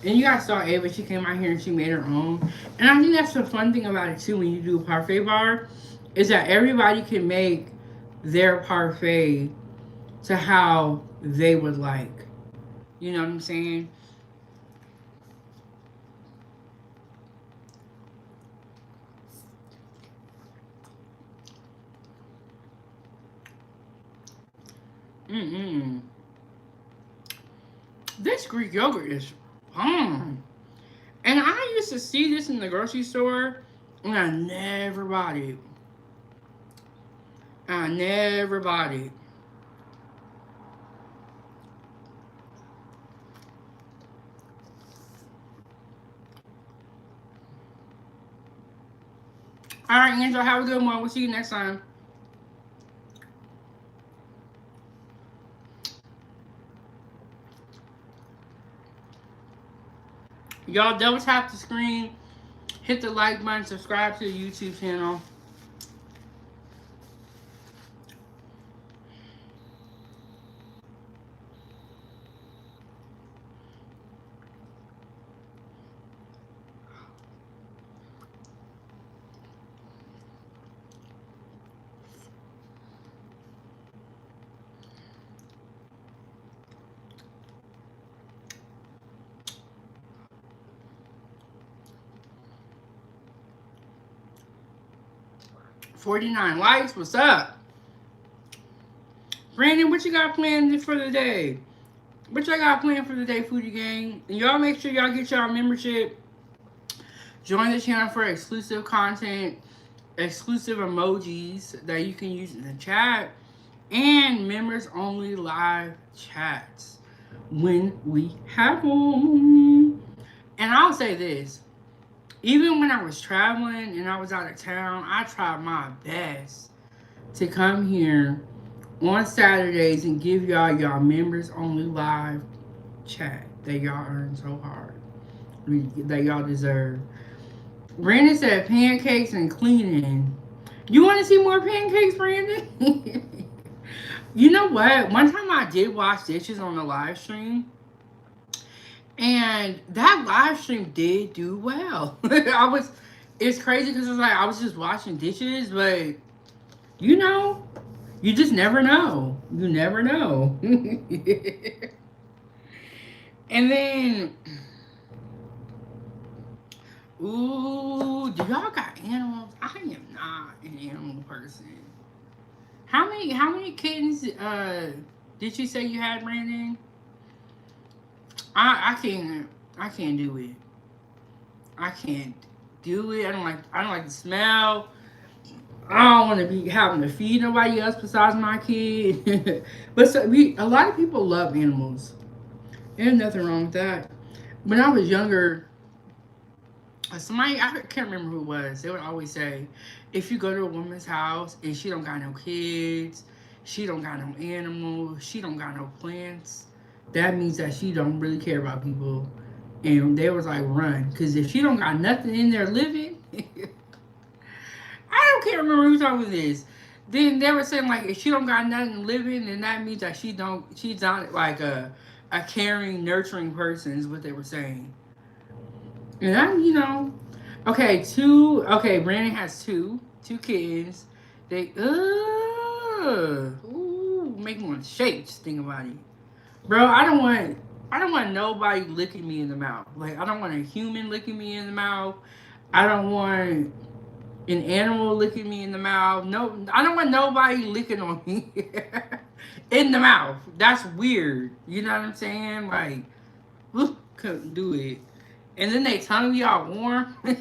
And you guys saw Ava, she came out here and she made her own. And I think that's the fun thing about it too when you do a parfait bar, is that everybody can make their parfait to how they would like. You know what I'm saying? Mm-mm. This Greek yogurt is And I used to see this in the grocery store, and I never bought it. I never bought it. All right, Angel, have a good one. We'll see you next time. Y'all double tap the screen, hit the like button, subscribe to the YouTube channel. 49 likes. What's up? Brandon, what you got planned for the day? What y'all got planned for the day, Foodie Gang? And y'all make sure y'all get y'all membership. Join the channel for exclusive content, exclusive emojis that you can use in the chat, and members only live chats when we have them. And I'll say this, even when I was traveling and I was out of town, I tried my best to come here on Saturdays and give y'all members only live chat that y'all earn so hard, that y'all deserve. Brandon said pancakes and cleaning. You want to see more pancakes, Brandon? You know what? One time I did wash dishes on the live stream, and that live stream did do well. It's crazy because it's like I was just washing dishes, but you know, you just never know. You never know. And then, ooh, do y'all got animals? I am not an animal person. How many kittens did you say you had, Brandon? I can't do it. I can't do it. I don't like the smell. I don't want to be having to feed nobody else besides my kid. But a lot of people love animals. There's nothing wrong with that. When I was younger, somebody, I can't remember who it was, they would always say, if you go to a woman's house and she don't got no kids, she don't got no animals, she don't got no plants, that means that she don't really care about people. And they was like, run, because if she don't got nothing in there living, I don't care remember who told me this. Then they were saying like, if she don't got nothing living, then that means that she's not like a caring, nurturing person is what they were saying. And okay, Brandon has two kids. They, make me want to shake just think about it. Bro, I don't want nobody licking me in the mouth. Like, I don't want a human licking me in the mouth. I don't want an animal licking me in the mouth. No, I don't want nobody licking on me in the mouth. That's weird. You know what I'm saying? Like, couldn't do it. And then they tongue you all warm. But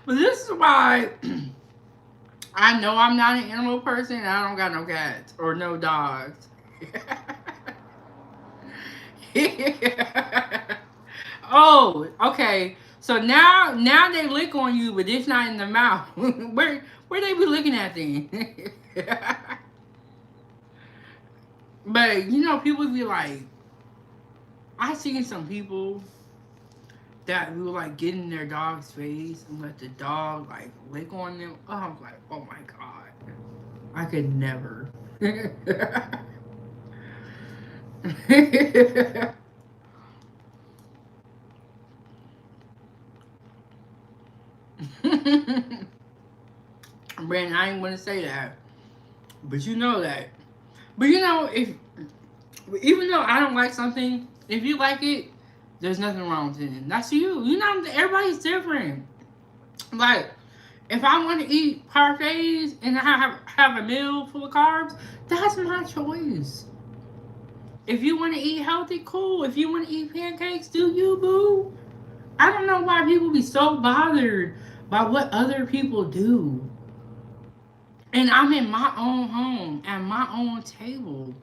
this is why I know I'm not an animal person and I don't got no cats or no dogs. Oh, okay. So now they lick on you, but it's not in the mouth. Where they be looking at then? But people be like, I seen some people that will like get in their dog's face and let the dog like lick on them. Oh, I was like, oh my god, I could never. Brandon, I ain't gonna say that, but you know that. But if even though I don't like something, if you like it, there's nothing wrong with it. That's you. Everybody's different. Like, if I want to eat parfaits and have a meal full of carbs, that's my choice. If you want to eat healthy, cool. If you want to eat pancakes, do you, boo? I don't know why people be so bothered by what other people do. And I'm in my own home, at my own table.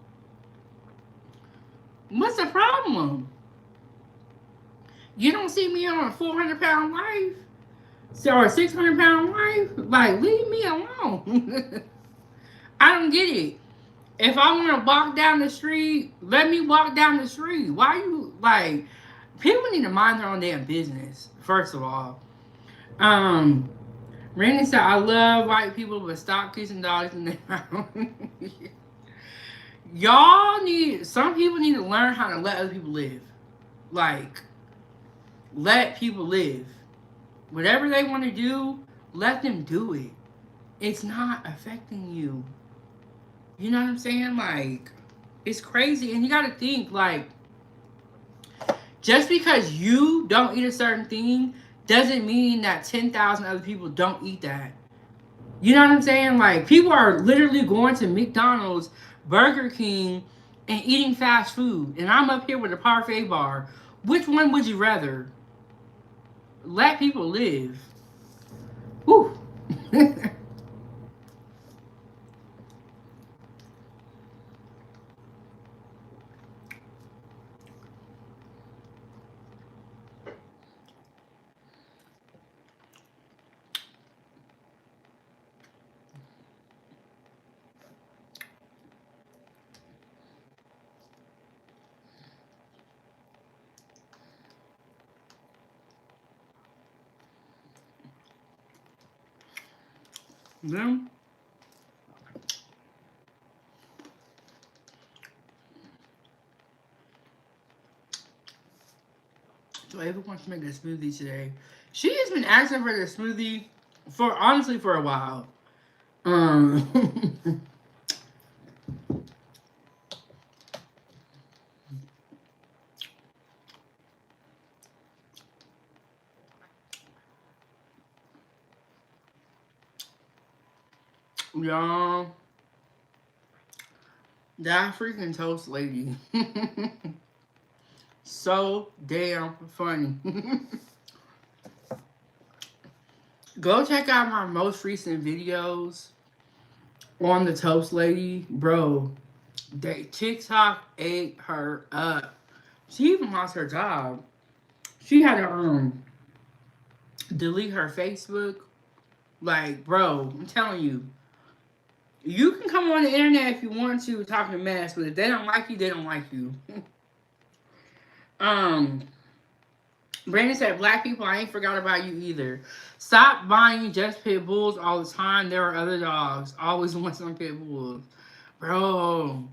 What's the problem? You don't see me on a 400-pound life. So, or 600-pound wife? Like, leave me alone. I don't get it. If I want to walk down the street, let me walk down the street. Why you like? People need to mind their own damn business. First of all, um, Randy said, "I love white people, but stop kissing dogs in their mouth." Y'all need. Some people need to learn how to let other people live. Like, let people live. Whatever they want to do, let them do it. It's not affecting you. You know what I'm saying? Like, it's crazy. And you got to think, like, just because you don't eat a certain thing doesn't mean that 10,000 other people don't eat that. You know what I'm saying? Like, people are literally going to McDonald's, Burger King, and eating fast food. And I'm up here with a Parfait Bar. Which one would you rather? Let people live. Whew. Them. So Ava wants to make a smoothie today. She has been asking for the smoothie for honestly for a while. Um, y'all, that freaking toast lady, so damn funny. Go check out my most recent videos on the toast lady, bro. TikTok ate her up. She even lost her job. She had to delete her Facebook. Like, bro, I'm telling you, you can come on the internet if you want to talking mess, but if they don't like you, they don't like you. um, Brandon said, "Black people, I ain't forgot about you either. Stop buying just pit bulls all the time. There are other dogs. Always want some pit bulls, bro."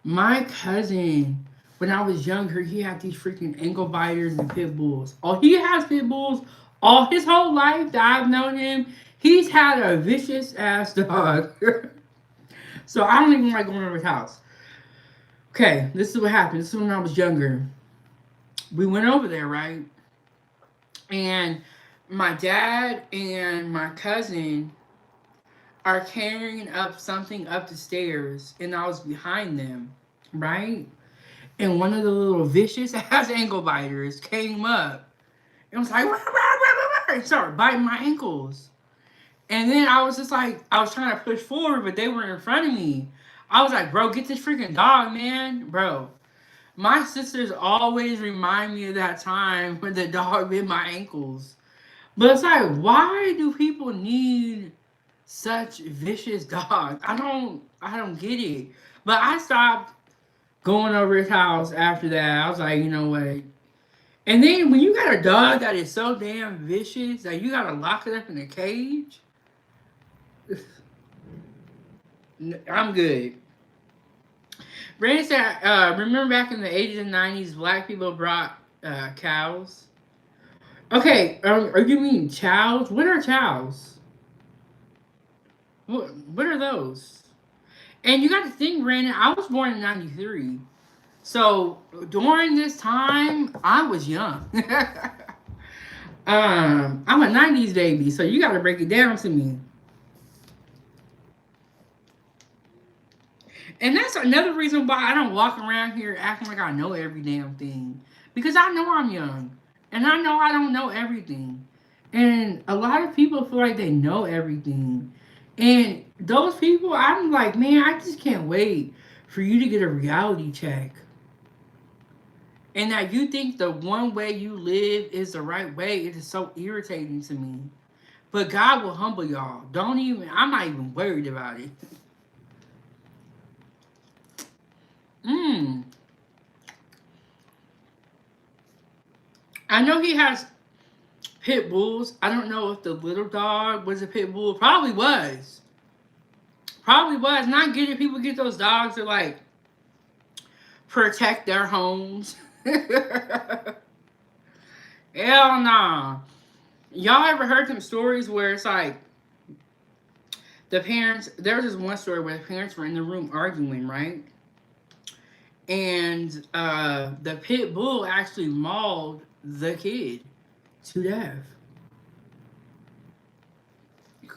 My cousin, when I was younger, he had these freaking ankle biters and pit bulls. Oh, he has pit bulls all his whole life that I've known him. He's had a vicious ass dog. So I don't even like going over his house. Okay, this is what happened. This is when I was younger. We went over there, right? And my dad and my cousin are carrying up something up the stairs, and I was behind them, right? And one of the little vicious ass ankle biters came up and was like, rah, rah, rah, rah, and started biting my ankles. And then I was just like, I was trying to push forward, but they were in front of me. I was like, bro, get this freaking dog, man. Bro, my sisters always remind me of that time when the dog bit my ankles. But it's like, why do people need such vicious dogs? I don't get it. But I stopped going over his house after that. I was like, you know what? And then when you got a dog that is so damn vicious that you gotta lock it up in a cage, I'm good. Brandon said, remember back in the 80s and 90s, black people brought cows? Okay, are you mean chows? What are chows? What are those? And you got to think, Brandon, I was born in 93. So during this time, I was young. I'm a 90s baby, so you got to break it down to me. And that's another reason why I don't walk around here acting like I know every damn thing. Because I know I'm young. And I know I don't know everything. And a lot of people feel like they know everything. And those people, I'm like, man, I just can't wait for you to get a reality check. And that you think the one way you live is the right way, it is so irritating to me. But God will humble y'all. Don't even, I'm not even worried about it. Mmm. I know he has pit bulls. I don't know if the little dog was a pit bull. Probably was. Probably was. Not getting people get those dogs to like protect their homes. Hell nah. Y'all ever heard them stories where it's like the parents, there's this one story where the parents were in the room arguing, right? And the pit bull actually mauled the kid to death.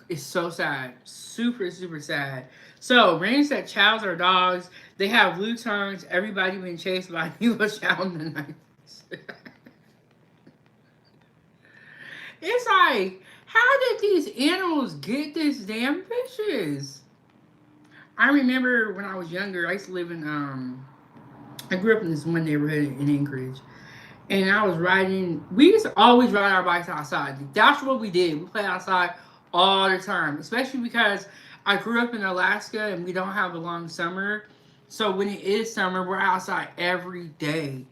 It's so sad. Super, super sad. So, Rain said chows are dogs. They have blue tongues. Everybody been chased by you a chow in the night. It's like, how did these animals get this damn vicious? I remember when I was younger, I used to live in, I grew up in this one neighborhood in Anchorage. And I was riding, we used to always ride our bikes outside. That's what we did. We played outside all the time, especially because I grew up in Alaska and we don't have a long summer. So when it is summer, we're outside every day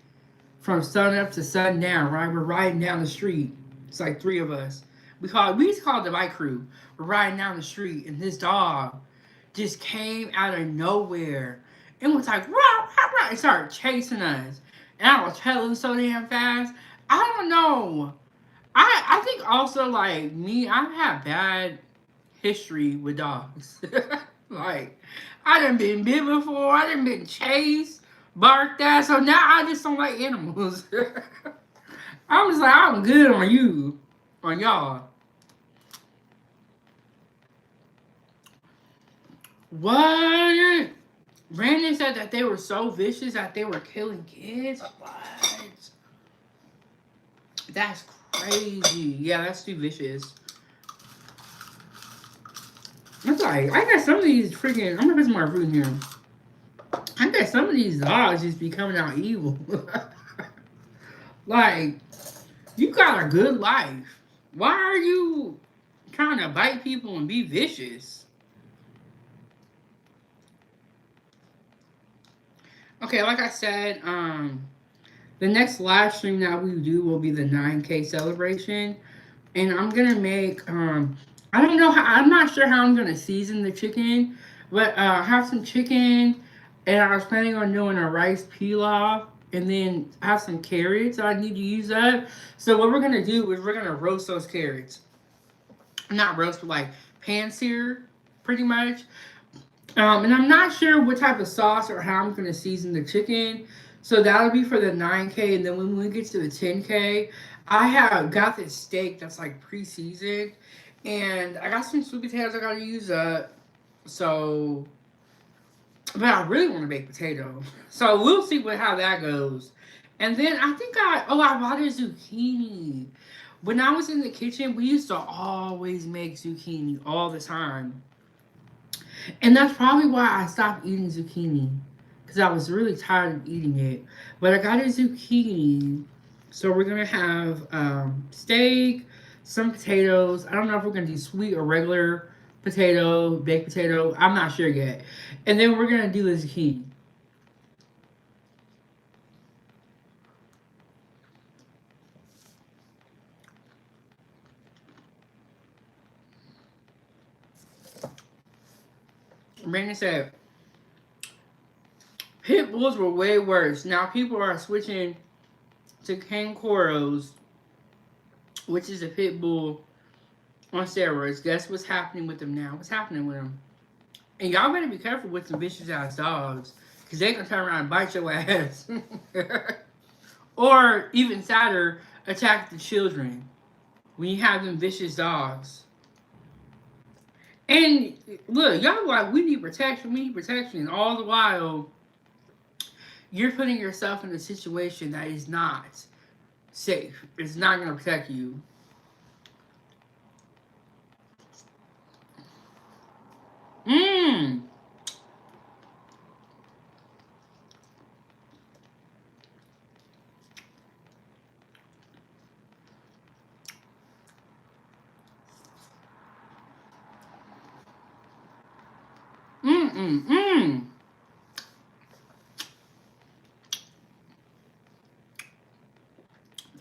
from sun up to sundown, right? We're riding down the street. It's like three of us. We used to call it the bike crew. We're riding down the street and this dog just came out of nowhere and was like, rah, rah, rah, and started chasing us. And I was pedaling so damn fast. I don't know. I think also like me, I've had bad history with dogs. Like I done been bit before, I done been chased, barked at, so now I just don't like animals. I was like, I'm good on you, on y'all. What? Brandon said that they were so vicious that they were killing kids. What? That's crazy. Yeah, that's too vicious. It's like, I got some of these freaking. I'm gonna put some more fruit in here. I got some of these dogs just be coming out evil. Like, you got a good life. Why are you trying to bite people and be vicious? Okay, like I said, the next live stream that we do will be the 9K celebration. And I'm gonna make I don't know how, I'm not sure how I'm gonna season the chicken, but I have some chicken and I was planning on doing a rice pilaf and then I have some carrots that I need to use up. So what we're gonna do is we're gonna roast those carrots. Not roast, but like pan sear pretty much. And I'm not sure what type of sauce or how I'm gonna season the chicken. So that'll be for the 9K, and then when we get to the 10K, I have got this steak that's like pre-seasoned, and I got some sweet potatoes I gotta use up. So, but I really want to make potato. So we'll see how that goes. And then I think I bought a zucchini. When I was in the kitchen, we used to always make zucchini all the time. And that's probably why I stopped eating zucchini. Because I was really tired of eating it. But I got a zucchini. So we're going to have steak, some potatoes. I don't know if we're going to do sweet or regular potato, baked potato. I'm not sure yet. And then we're going to do the zucchini. Brandon said, pit bulls were way worse. Now people are switching to kangaroos, which is a pit bull on steroids. Guess what's happening with them now? What's happening with them? And y'all better be careful with some vicious ass dogs, because they can turn around and bite your ass. Or even sadder, attack the children when you have them vicious dogs. And look, y'all like, we need protection, we need protection. And all the while, you're putting yourself in a situation that is not safe. It's not going to protect you. Mmm. mm.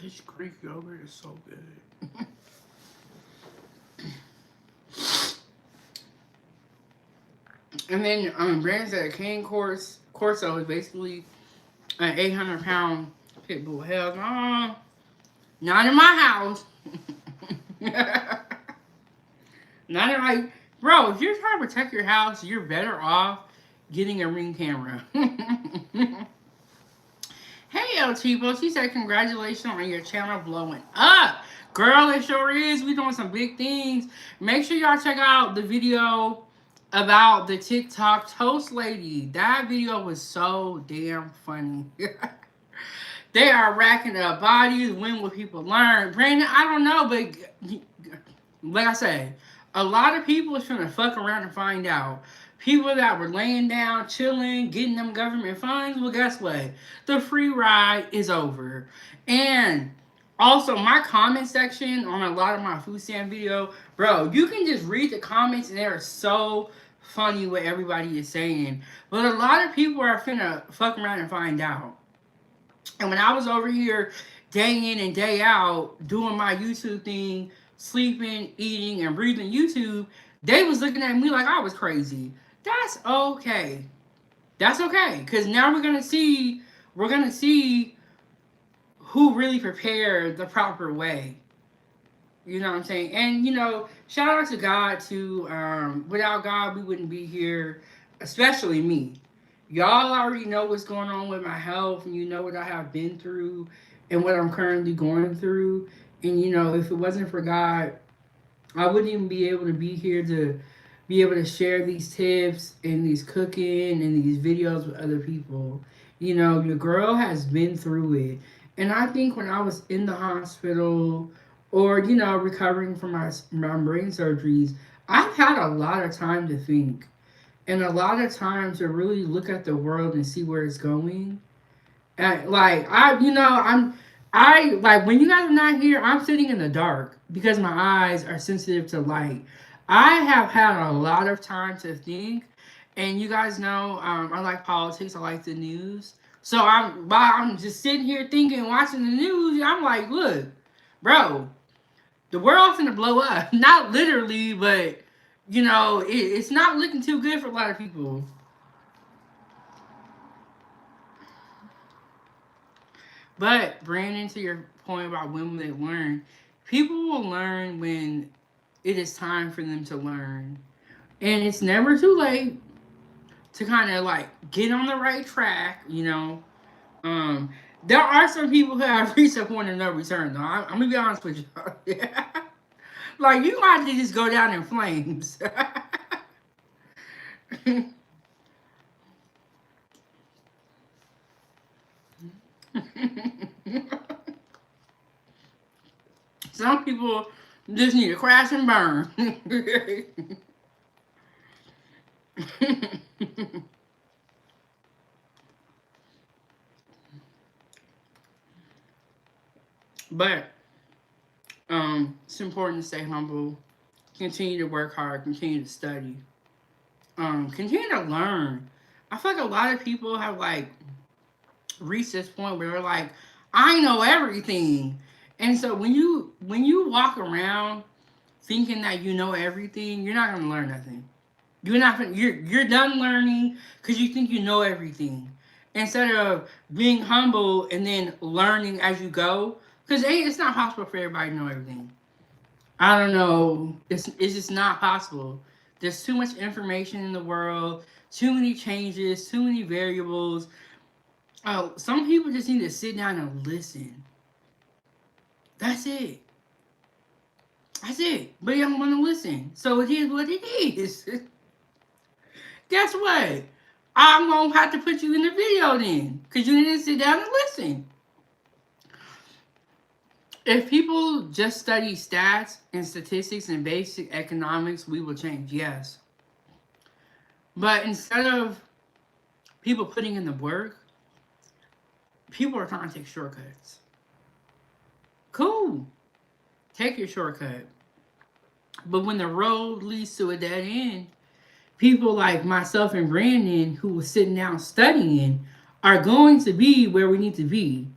This Greek yogurt is so good. And then brands that Cane Corso is basically an 800-pound pit bull. Hell no, not in my house. Not in my bro. If you're trying to protect your house, you're better off getting a Ring camera. Hey, El Chivo, she said congratulations on your channel blowing up. Girl, it sure is. We doing some big things. Make sure y'all check out the video about the TikTok toast lady. That video was so damn funny. They are racking up bodies. When will people learn? Brandon, I don't know, but like I said, a lot of people is trying to fuck around and find out. People that were laying down, chilling, getting them government funds, well, guess what? The free ride is over. And also, my comment section on a lot of my food stand video, bro, you can just read the comments and they're so funny what everybody is saying. But a lot of people are finna fuck around and find out. And when I was over here day in and day out doing my YouTube thing, sleeping, eating, and breathing YouTube, they was looking at me like I was crazy. That's okay. That's okay. Cause now we're gonna see who really prepared the proper way. You know what I'm saying? And shout out to God too. Without God we wouldn't be here, especially me. Y'all already know what's going on with my health, and you know what I have been through and what I'm currently going through. And if it wasn't for God, I wouldn't even be able to be here to be able to share these tips and these cooking and these videos with other people. Your girl has been through it. And I think when I was in the hospital or, recovering from my brain surgeries, I've had a lot of time to think and a lot of times to really look at the world and see where it's going. And I like when you guys are not here, I'm sitting in the dark because my eyes are sensitive to light. I have had a lot of time to think, and you guys know I like politics. I like the news. So while I'm just sitting here thinking, watching the news, I'm like, look, bro, the world's gonna blow up. Not literally, but it's not looking too good for a lot of people. But Brandon, to your point about when will they learn, people will learn when it is time for them to learn, and it's never too late to kind of like get on the right track. Um, there are some people who have reached a point of no return. Though I'm gonna be honest with you, like you might have to just go down in flames. Some people just need to crash and burn. But it's important to stay humble, continue to work hard, continue to study, continue to learn. I feel like a lot of people have like reached this point where they're like, I know everything. And so when you walk around thinking that you know everything, you're not gonna learn nothing. You're done learning because you think you know everything. Instead of being humble and then learning as you go. Because it's not possible for everybody to know everything. I don't know. It's just not possible. There's too much information in the world, too many changes, too many variables. Some people just need to sit down and listen. That's it. That's it. But you don't want to listen. So it is what it is. Guess what? I'm going to have to put you in the video then. Because you didn't sit down and listen. If people just study stats and statistics and basic economics, we will change. Yes. But instead of people putting in the work, people are trying to take shortcuts. Cool. Take your shortcut. But when the road leads to a dead end, people like myself and Brandon, who was sitting down studying, are going to be where we need to be.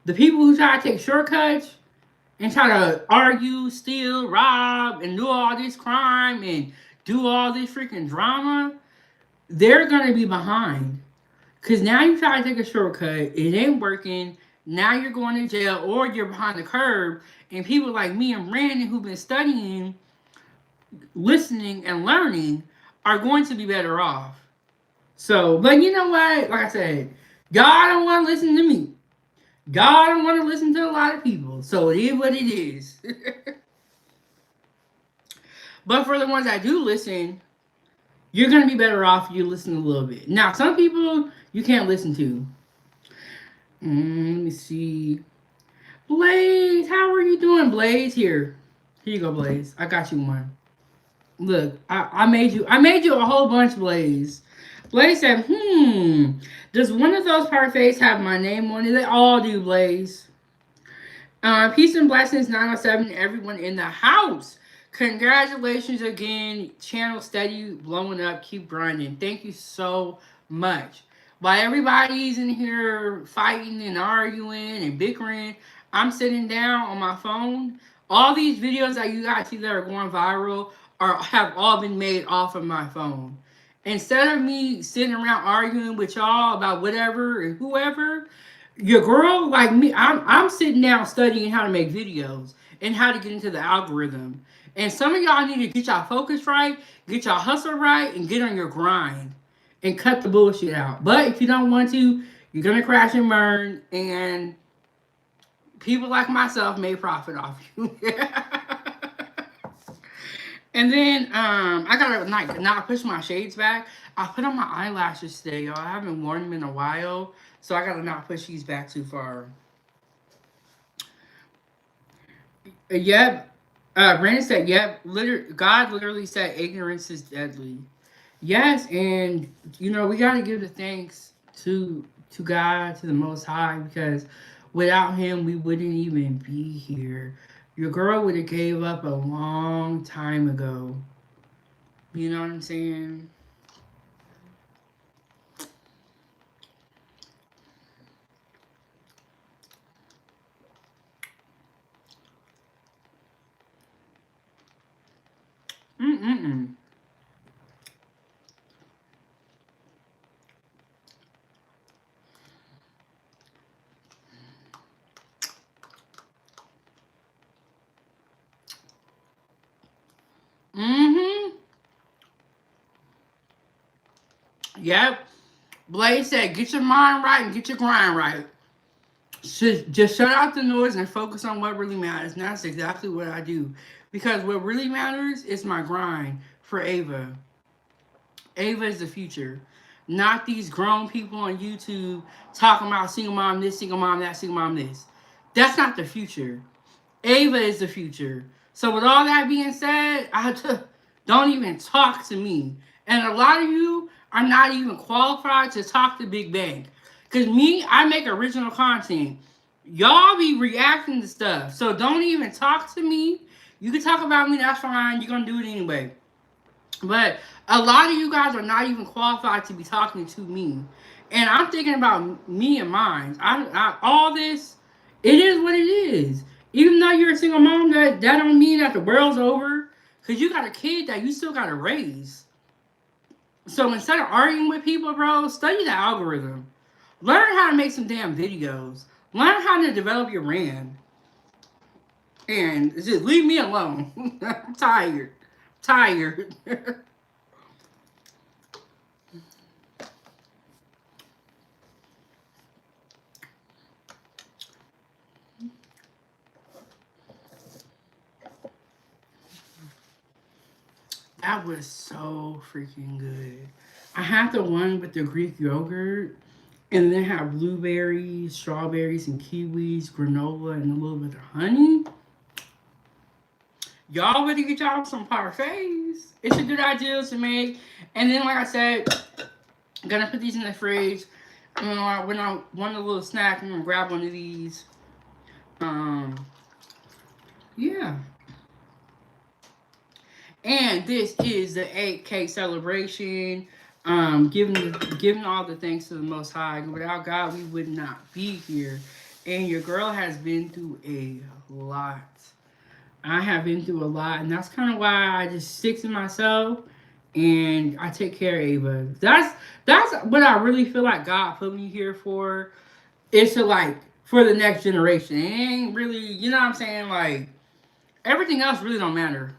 The people who try to take shortcuts and try to argue, steal, rob, and do all this crime and do all this freaking drama, they're gonna be behind. Cause now you try to take a shortcut, it ain't working. Now you're going to jail or you're behind the curb. And people like me and Brandon who've been studying, listening, and learning are going to be better off. So, but you know what? Like I said, God don't want to listen to me. God don't want to listen to a lot of people. So it is what it is. But for the ones that do listen, you're going to be better off if you listen a little bit. Now, some people you can't listen to. Let me see. Blaze, how are you doing, Blaze? Here you go, Blaze. I got you one. Look, I made you a whole bunch, Blaze. Blaze said, does one of those parfaits have my name on it? They all do, Blaze. Peace and blessings, 907, everyone in the house. Congratulations again. Channel steady blowing up. Keep grinding. Thank you so much. While everybody's in here fighting and arguing and bickering, I'm sitting down on my phone. All these videos that you guys see that are going viral have all been made off of my phone. Instead of me sitting around arguing with y'all about whatever and whoever, your girl like me, I'm sitting down studying how to make videos and how to get into the algorithm. And some of y'all need to get y'all focus right, get y'all hustle right, and get on your grind and cut the bullshit out. But if you don't want to, you're gonna crash and burn, and people like myself may profit off you. And then I gotta not push my shades back. I put on my eyelashes today, y'all. I haven't worn them in a while, so I gotta not push these back too far. Yep. Brandon said, yep. God literally said ignorance is deadly. Yes, and we gotta give the thanks to God, to the Most High, because without Him we wouldn't even be here. Your girl would have gave up a long time ago. You know what I'm saying? Mm-mm-mm. Mm-hmm. Yep. Blaze said, get your mind right and get your grind right. Just shut out the noise and focus on what really matters. And that's exactly what I do. Because what really matters is my grind for Ava. Ava is the future. Not these grown people on YouTube talking about single mom this, single mom that, single mom this. That's not the future. Ava is the future. So with all that being said, don't even talk to me. And a lot of you are not even qualified to talk to Big Bang. Because me, I make original content. Y'all be reacting to stuff. So don't even talk to me. You can talk about me, that's fine. You're going to do it anyway. But a lot of you guys are not even qualified to be talking to me. And I'm thinking about me and mine. All this, it is what it is. Even though you're a single mom, that don't mean that the world's over. Because you got a kid that you still got to raise. So instead of arguing with people, bro, study the algorithm. Learn how to make some damn videos. Learn how to develop your brand. And just leave me alone. I'm tired. Tired. That was so freaking good. I had the one with the Greek yogurt, and then have blueberries, strawberries, and kiwis, granola, and a little bit of honey. Y'all ready to get y'all some parfaits? It's a good idea to make. And then, like I said, I'm gonna put these in the fridge. When I want a little snack, I'm gonna grab one of these. Um, yeah. And this is the 8K celebration. Giving all the thanks to the Most High. Without God, we would not be here. And your girl has been through a lot. I have been through a lot, and that's kind of why I just stick to myself and I take care of Ava. That's what I really feel like God put me here for. Is to like for the next generation. It ain't really, you know what I'm saying? Like everything else really don't matter.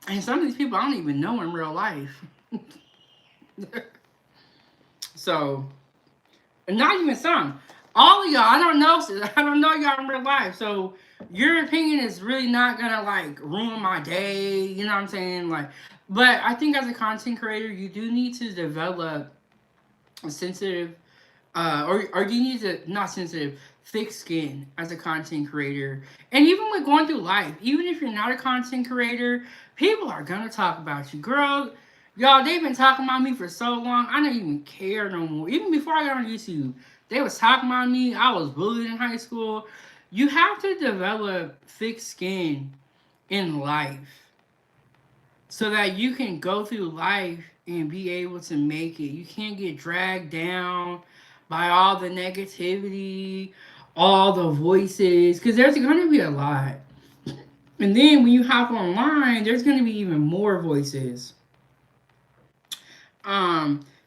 And some of these people I don't even know in real life. So, not even some. All of y'all, I don't know. I don't know y'all in real life. So, your opinion is really not gonna like ruin my day. You know what I'm saying? Like, but I think as a content creator, you do need to develop a sensitive, or you need to not sensitive, thick skin as a content creator. And even with going through life, even if you're not a content creator, people are gonna talk about you, girl. Y'all, they've been talking about me for so long. I don't even care no more. Even before I got on YouTube, they was talking about me. I was bullied in high school. You have to develop thick skin in life so that you can go through life and be able to make it. You can't get dragged down by all the negativity, all the voices, because there's going to be a lot. And then when you hop online, there's going to be even more voices.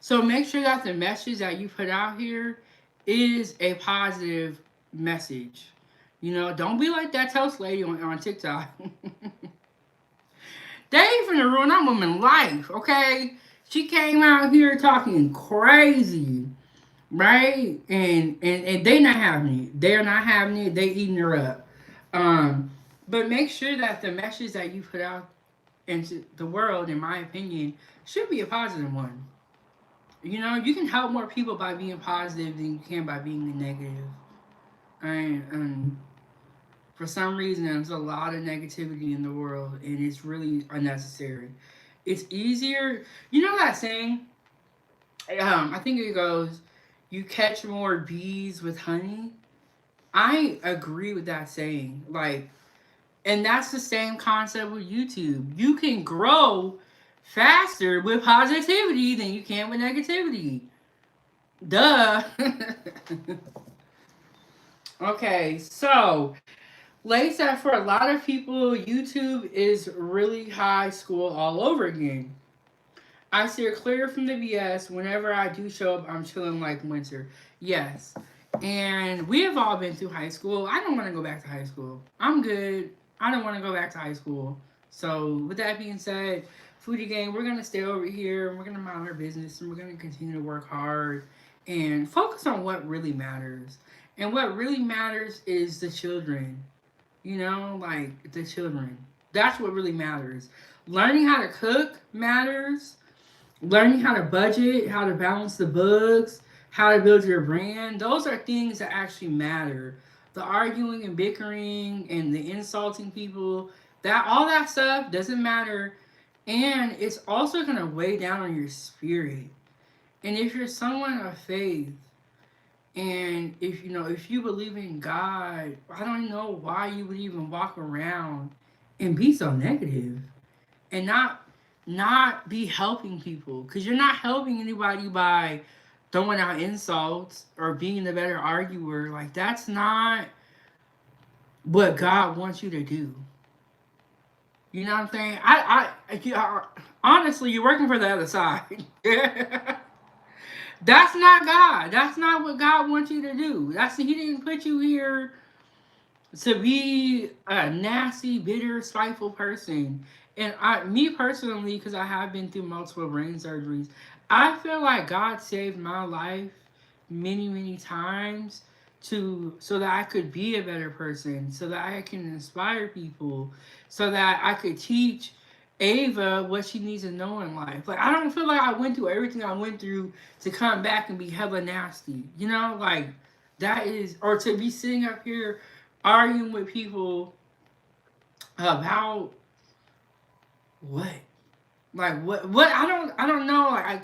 So make sure that the message that you put out here is a positive message. You know, don't be like that toast lady on TikTok. They finna ruin that woman's life, okay? She came out here talking crazy, right? And they not having it. They're not having it. They eating her up. Um, but make sure that the message that you put out into the world, in my opinion, should be a positive one. You know, you can help more people by being positive than you can by being negative. And for some reason, there's a lot of negativity in the world, and it's really unnecessary. It's easier, you know that saying? I think it goes, "You catch more bees with honey." I agree with that saying. Like, and that's the same concept with YouTube. You can grow faster with positivity than you can with negativity. Duh. Okay, so like that, for a lot of people, YouTube is really high school all over again. I steer clear from the BS. Whenever I do show up, I'm chilling like winter. Yes. And we have all been through high school. I don't want to go back to high school. I'm good. I don't want to go back to high school. So, with that being said, Foodie Gang, we're going to stay over here and we're going to mind our business and we're going to continue to work hard and focus on what really matters. And what really matters is the children. You know, like the children. That's what really matters. Learning how to cook matters. Learning how to budget, how to balance the books, how to build your brand. Those are things that actually matter. The arguing and bickering and the insulting people, that all that stuff doesn't matter. And it's also gonna weigh down on your spirit. And if you're someone of faith, and if you believe in God, I don't know why you would even walk around and be so negative and not be helping people, because you're not helping anybody by throwing out insults or being the better arguer. Like, that's not what God wants you to do. You know what I'm saying? Honestly, you're working for the other side. That's not God. That's not what God wants you to do. He didn't put you here to be a nasty, bitter, spiteful person. And me personally, because I have been through multiple brain surgeries, I feel like God saved my life many, many times so that I could be a better person, so that I can inspire people, so that I could teach Ava what she needs to know in life. Like, I don't feel like I went through everything I went through to come back and be hella nasty. You know, like that is, or to be sitting up here arguing with people about what? Like what I don't know.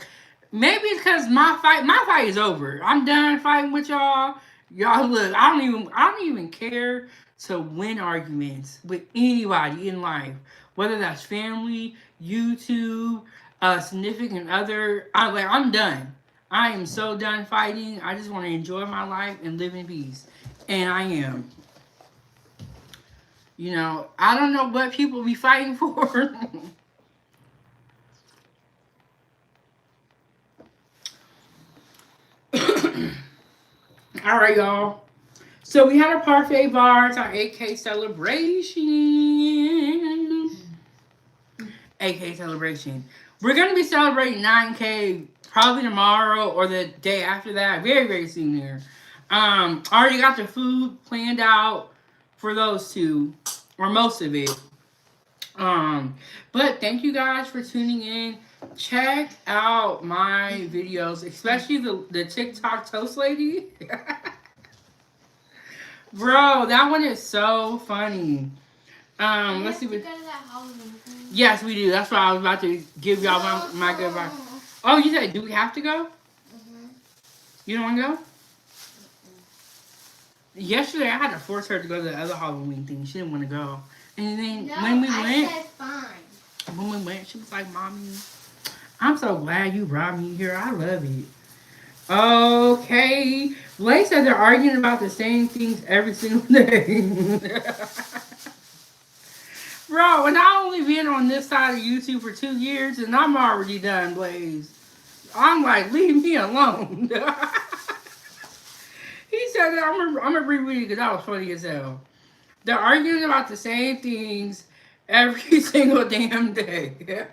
Maybe it's because my fight is over. I'm done fighting with y'all. Y'all look, I don't even care to win arguments with anybody in life, whether that's family, YouTube, a significant other. I'm done. I am so done fighting. I just want to enjoy my life and live in peace, and I am. You know, I don't know what people be fighting for. All right, y'all. So we had a Parfait Bar. It's our 8K celebration. 8K celebration. We're gonna be celebrating 9K probably tomorrow or the day after that. Very, very soon here. Already got the food planned out for those two, or most of it. Um, but thank you guys for tuning in. Check out my videos, especially the TikTok toast lady. Bro, that one is so funny. Let's see what. Yes, we do. That's why I was about to give y'all my good advice. Oh, you said, do we have to go? You don't want to go? Yesterday, I had to force her to go to the other Halloween thing. She didn't want to go. And then when we went, she was like, "Mommy, I'm so glad you brought me here. I love it." Okay. Blake said they're arguing about the same things every single day. Bro, and I only been on this side of YouTube for 2 years, and I'm already done, Blaze. I'm like, leave me alone. He said that I'm gonna reread it because that was funny as hell. They're arguing about the same things every single damn day.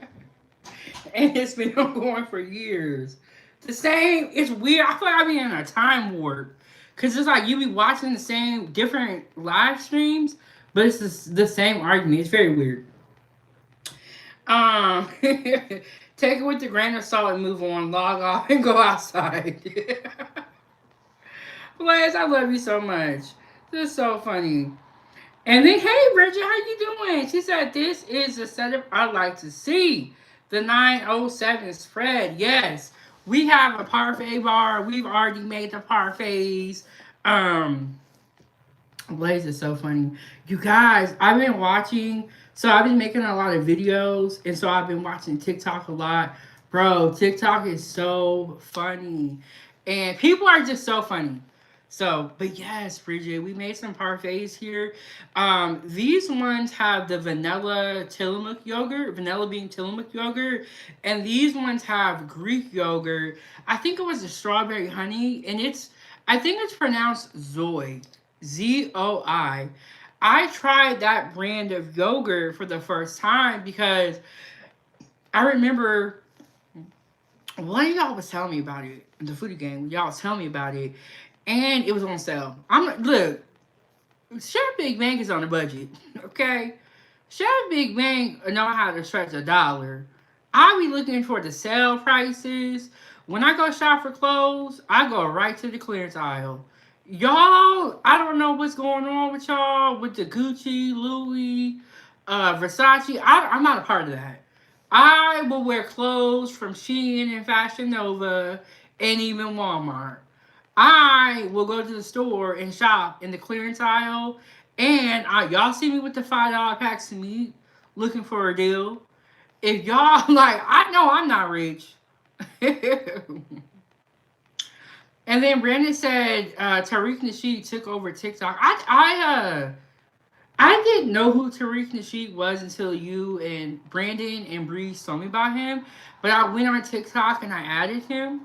And it's been ongoing for years. The same, it's weird. I feel like I've been in a time warp. Because it's like you be watching the same, different live streams, but it's the same argument. It's very weird. Take it with the grain of salt and move on. Log off and go outside. Blaze, I love you so much. This is so funny. And then, hey, Bridget, how you doing? She said, this is the setup I like to see. The 907 spread. Yes, we have a parfait bar. We've already made the parfaits. Um, Blaze is so funny. You guys, I've been watching. So I've been making a lot of videos. And so I've been watching TikTok a lot. Bro, TikTok is so funny. And people are just so funny. So, but yes, Bridget, we made some parfaits here. These ones have the vanilla Tillamook yogurt, vanilla bean Tillamook yogurt, and these ones have Greek yogurt. I think it was the strawberry honey, and I think it's pronounced Zoi, Zoi. I tried that brand of yogurt for the first time because I remember one of y'all was telling me about it in the foodie game. Y'all was telling me about it, and it was on sale. I'm like, look, Chef Big Bang is on a budget, okay? Chef Big Bang know how to stretch a dollar. I be looking for the sale prices. When I go shop for clothes, I go right to the clearance aisle. Y'all, I don't know what's going on with y'all with the Gucci, Louis, Versace. I'm not a part of that. I will wear clothes from Shein and Fashion Nova and even Walmart. I will go to the store and shop in the clearance aisle, and y'all see me with the $5 packs of meat, looking for a deal. If y'all like, I know I'm not rich. And then Brandon said Tariq Nasheed took over TikTok. I didn't know who Tariq Nasheed was until you and Brandon and Bree told me about him. But I went on TikTok and I added him.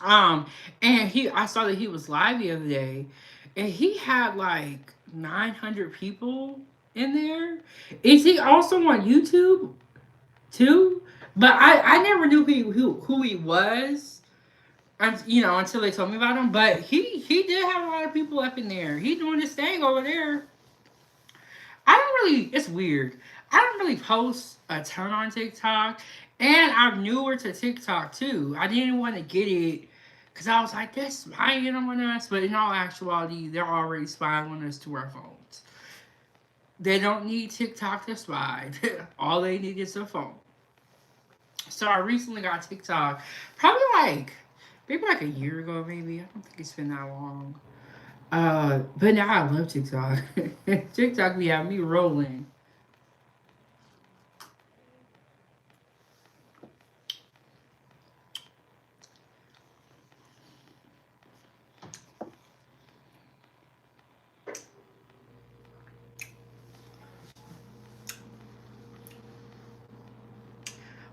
Um, and I saw that he was live the other day, and he had like 900 people in there. Is he also on YouTube too? But I never knew who he was, until they told me about him. But he did have a lot of people up in there. He doing his thing over there. I don't really. It's weird. I don't really post a ton on TikTok, and I'm newer to TikTok too. I didn't want to get it because I was like, they're spying on us. But in all actuality, they're already spying on us to our phones. They don't need TikTok to spy. All they need is a phone. So I recently got TikTok, probably maybe like a year ago, maybe. I don't think it's been that long. But now I love TikTok. TikTok be having me rolling.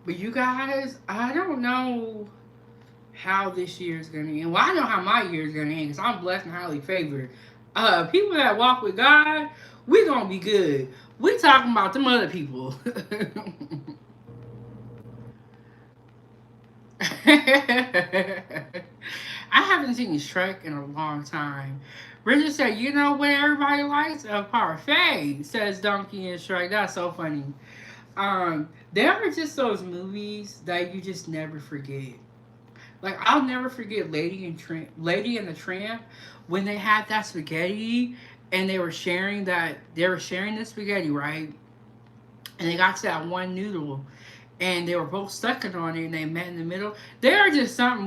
But you guys, I don't know how this year is gonna end. Well, I know how my year is gonna end because I'm blessed and highly favored. People that walk with God, we gonna be good. We talking about them other people. I haven't seen Shrek in a long time. Bridget said, "You know what everybody likes? A parfait," says Donkey and Shrek. That's so funny. There are just those movies that you just never forget. Like I'll never forget Lady and the Tramp when they had that spaghetti and they were sharing the spaghetti, right? And they got to that one noodle and they were both sucking on it and they met in the middle. There are just some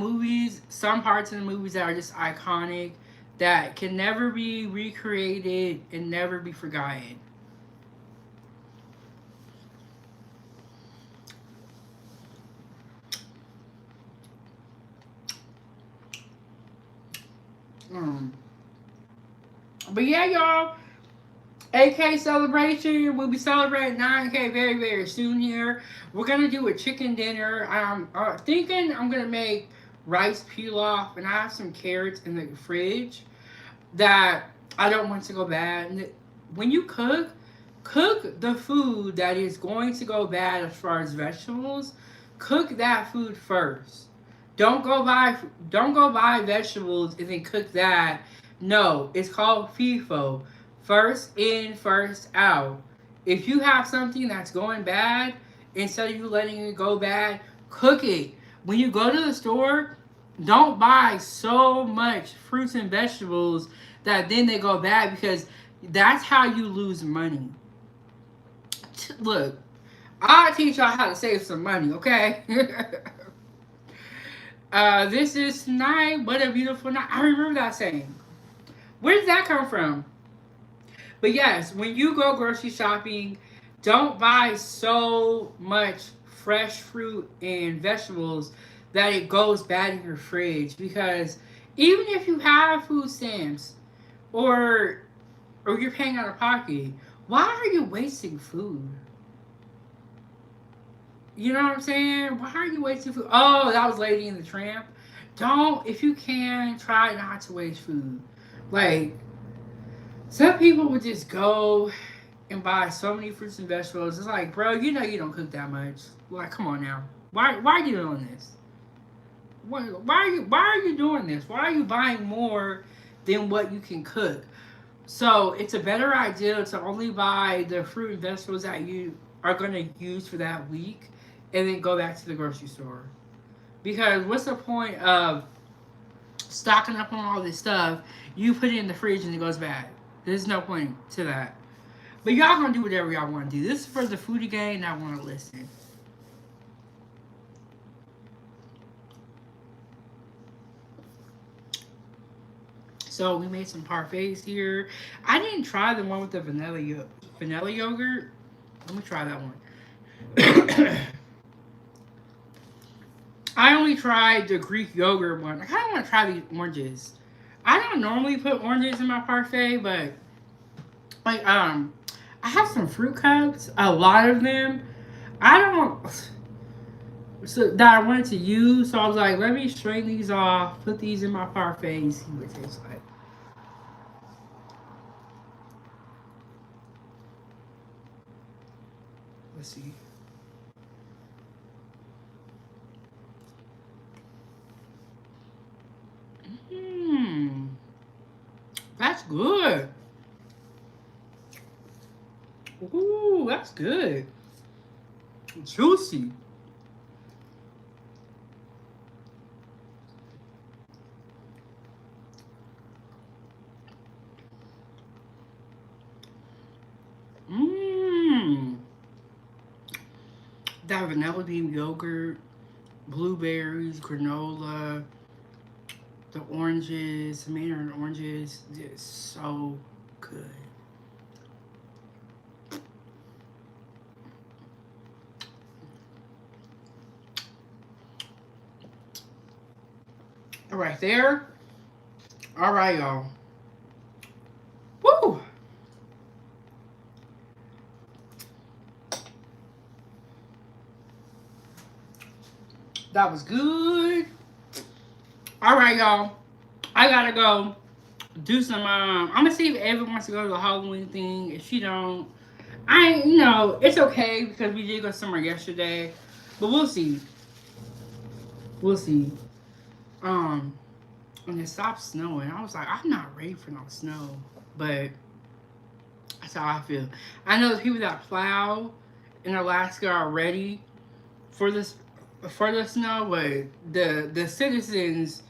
parts in the movies that are just iconic that can never be recreated and never be forgotten. Mm. But yeah, y'all, 8K celebration. We'll be celebrating 9K very, very soon here. We're going to do a chicken dinner. I'm thinking I'm going to make rice pilaf, and I have some carrots in the fridge that I don't want to go bad. When you cook the food that is going to go bad as far as vegetables. Cook that food first. Don't go buy don't go buy vegetables and then cook that. No, it's called FIFO. First in, first out. If you have something that's going bad, instead of you letting it go bad, cook it. When you go to the store, don't buy so much fruits and vegetables that then they go bad because that's how you lose money. Look, I'll teach y'all how to save some money, okay? This is tonight. What a beautiful night. I remember that saying. Where did that come from? But yes, when you go grocery shopping, don't buy so much fresh fruit and vegetables that it goes bad in your fridge because even if you have food stamps or you're paying out of pocket, why are you wasting food? You know what I'm saying? Why are you wasting food? Oh, that was Lady in the Tramp. Don't, if you can, try not to waste food. Like, some people would just go and buy so many fruits and vegetables. It's like, bro, you know you don't cook that much. Like, come on now. Why are you doing this? Why are you doing this? Why are you buying more than what you can cook? So it's a better idea to only buy the fruit and vegetables that you are going to use for that week and then go back to the grocery store. Because what's the point of stocking up on all this stuff? You put it in the fridge and it goes bad. There's no point to that. But y'all gonna do whatever y'all want to do. This is for the foodie gang that want to listen. So we made some parfaits here. I didn't try the one with the vanilla yogurt. Let me try that one. I only tried the Greek yogurt one. I kind of want to try these oranges. I don't normally put oranges in my parfait, but like I have some fruit cups, a lot of them. I don't so that I wanted to use, so I was like, let me strain these off, put these in my parfait, and see what it tastes like. Let's see. Mmm, that's good. Ooh, that's good. Juicy. Mmm. That vanilla bean yogurt, blueberries, granola. The oranges, the Mandarin oranges, is so good. Right there. All right, y'all. Woo! That was good. All right, y'all. I gotta go do some. I'm gonna see if Ava wants to go to the Halloween thing. If she don't, it's okay because we did go somewhere yesterday, but we'll see. We'll see. Um, and it stopped snowing. I was like, I'm not ready for no snow, but that's how I feel. I know the people that plow in Alaska are ready for this for the snow, but the citizens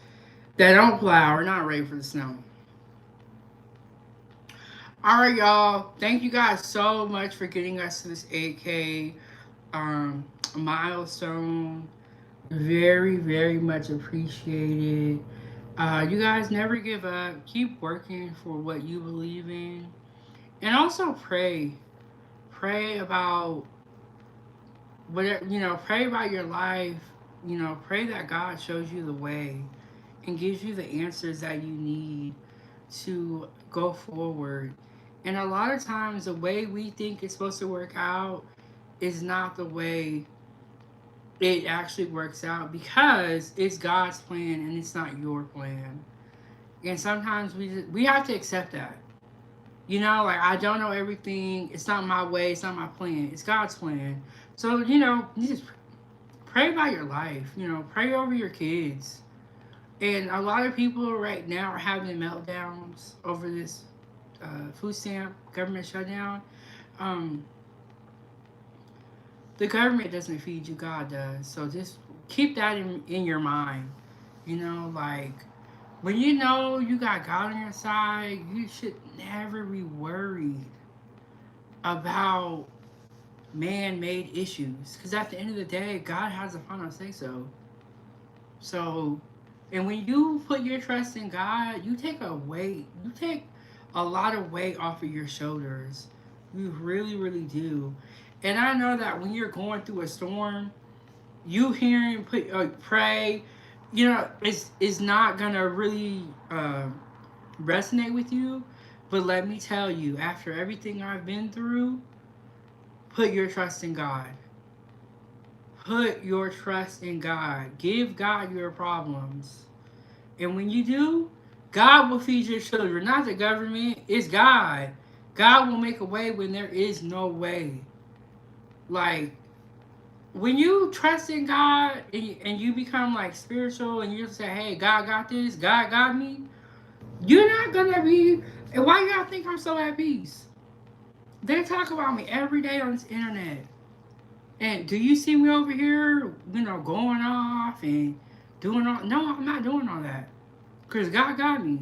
that don't plow are not ready for the snow. All right, y'all. Thank you guys so much for getting us to this 8K um, milestone. Very, very much appreciated. You guys never give up. Keep working for what you believe in, and also pray. Pray about whatever Pray about your life. Pray that God shows you the way and gives you the answers that you need to go forward. And a lot of times, the way we think it's supposed to work out is not the way it actually works out because it's God's plan and it's not your plan. And sometimes we have to accept that. Like I don't know everything. It's not my way. It's not my plan. It's God's plan. So you just pray about your life. Pray over your kids. And a lot of people right now are having meltdowns over this food stamp government shutdown. Um, the government doesn't feed you, God does. So just keep that in your mind. Like when you know you got God on your side, you should never be worried about man-made issues. Because at the end of the day, God has the final say so. So, and when you put your trust in God, you take a lot of weight off of your shoulders. You really, really do. And I know that when you're going through a storm, you hearing pray, it's not gonna really resonate with you. But let me tell you, after everything I've been through, put your trust in God. Put your trust in God. Give God your problems. And when you do, God will feed your children. Not the government, it's God. God will make a way when there is no way. Like, when you trust in God and you become like spiritual and you say, hey, God got this, God got me, you're not gonna be. And why y'all think I'm so at peace? They talk about me every day on this internet. And do you see me over here, going off and doing all? No, I'm not doing all that. Because God got me.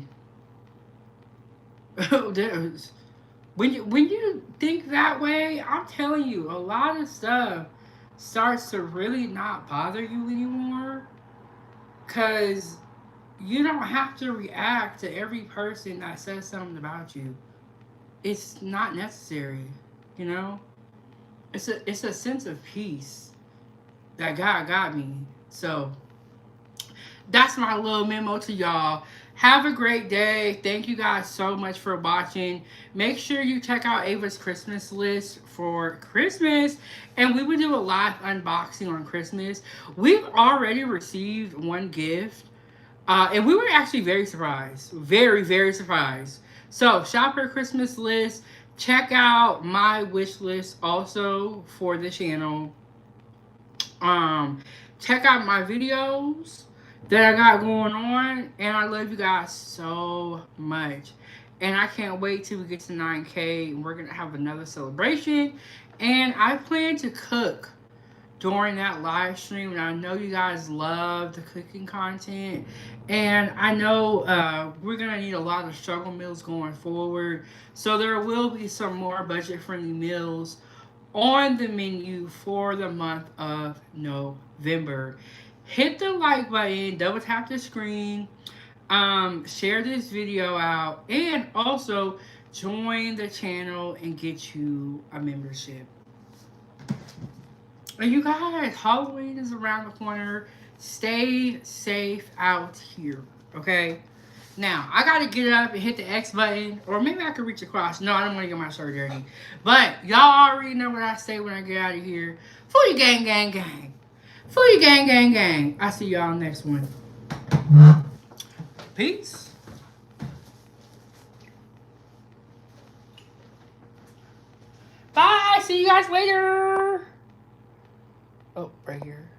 When you think that way, I'm telling you, a lot of stuff starts to really not bother you anymore. Because you don't have to react to every person that says something about you. It's not necessary, you know? It's a sense of peace that God got me. So that's my little memo to y'all. Have a great day. Thank you guys so much for watching. Make sure you check out Ava's Christmas list for Christmas. And we will do a live unboxing on Christmas. We've already received one gift. And we were actually very surprised. Very, very surprised. So, shop her Christmas list. Check out my wish list also for the channel. Um, Check out my videos that I got going on. And I love you guys so much. And I can't wait till we get to 9K. We're going to have another celebration. And I plan to cook during that live stream, and I know you guys love the cooking content, and I know we're gonna need a lot of struggle meals going forward, so there will be some more budget friendly meals on the menu for the month of November. Hit the like button, double tap the screen. Share this video out, and also join the channel and get you a membership. And you guys, Halloween is around the corner. Stay safe out here, okay? Now, I gotta get up and hit the X button, or maybe I could reach across. No, I don't want to get my shirt dirty. But y'all already know what I say when I get out of here. Foodie gang, gang, gang. Foodie gang, gang, gang. I'll see y'all next one. Peace. Bye. See you guys later. Oh, right here.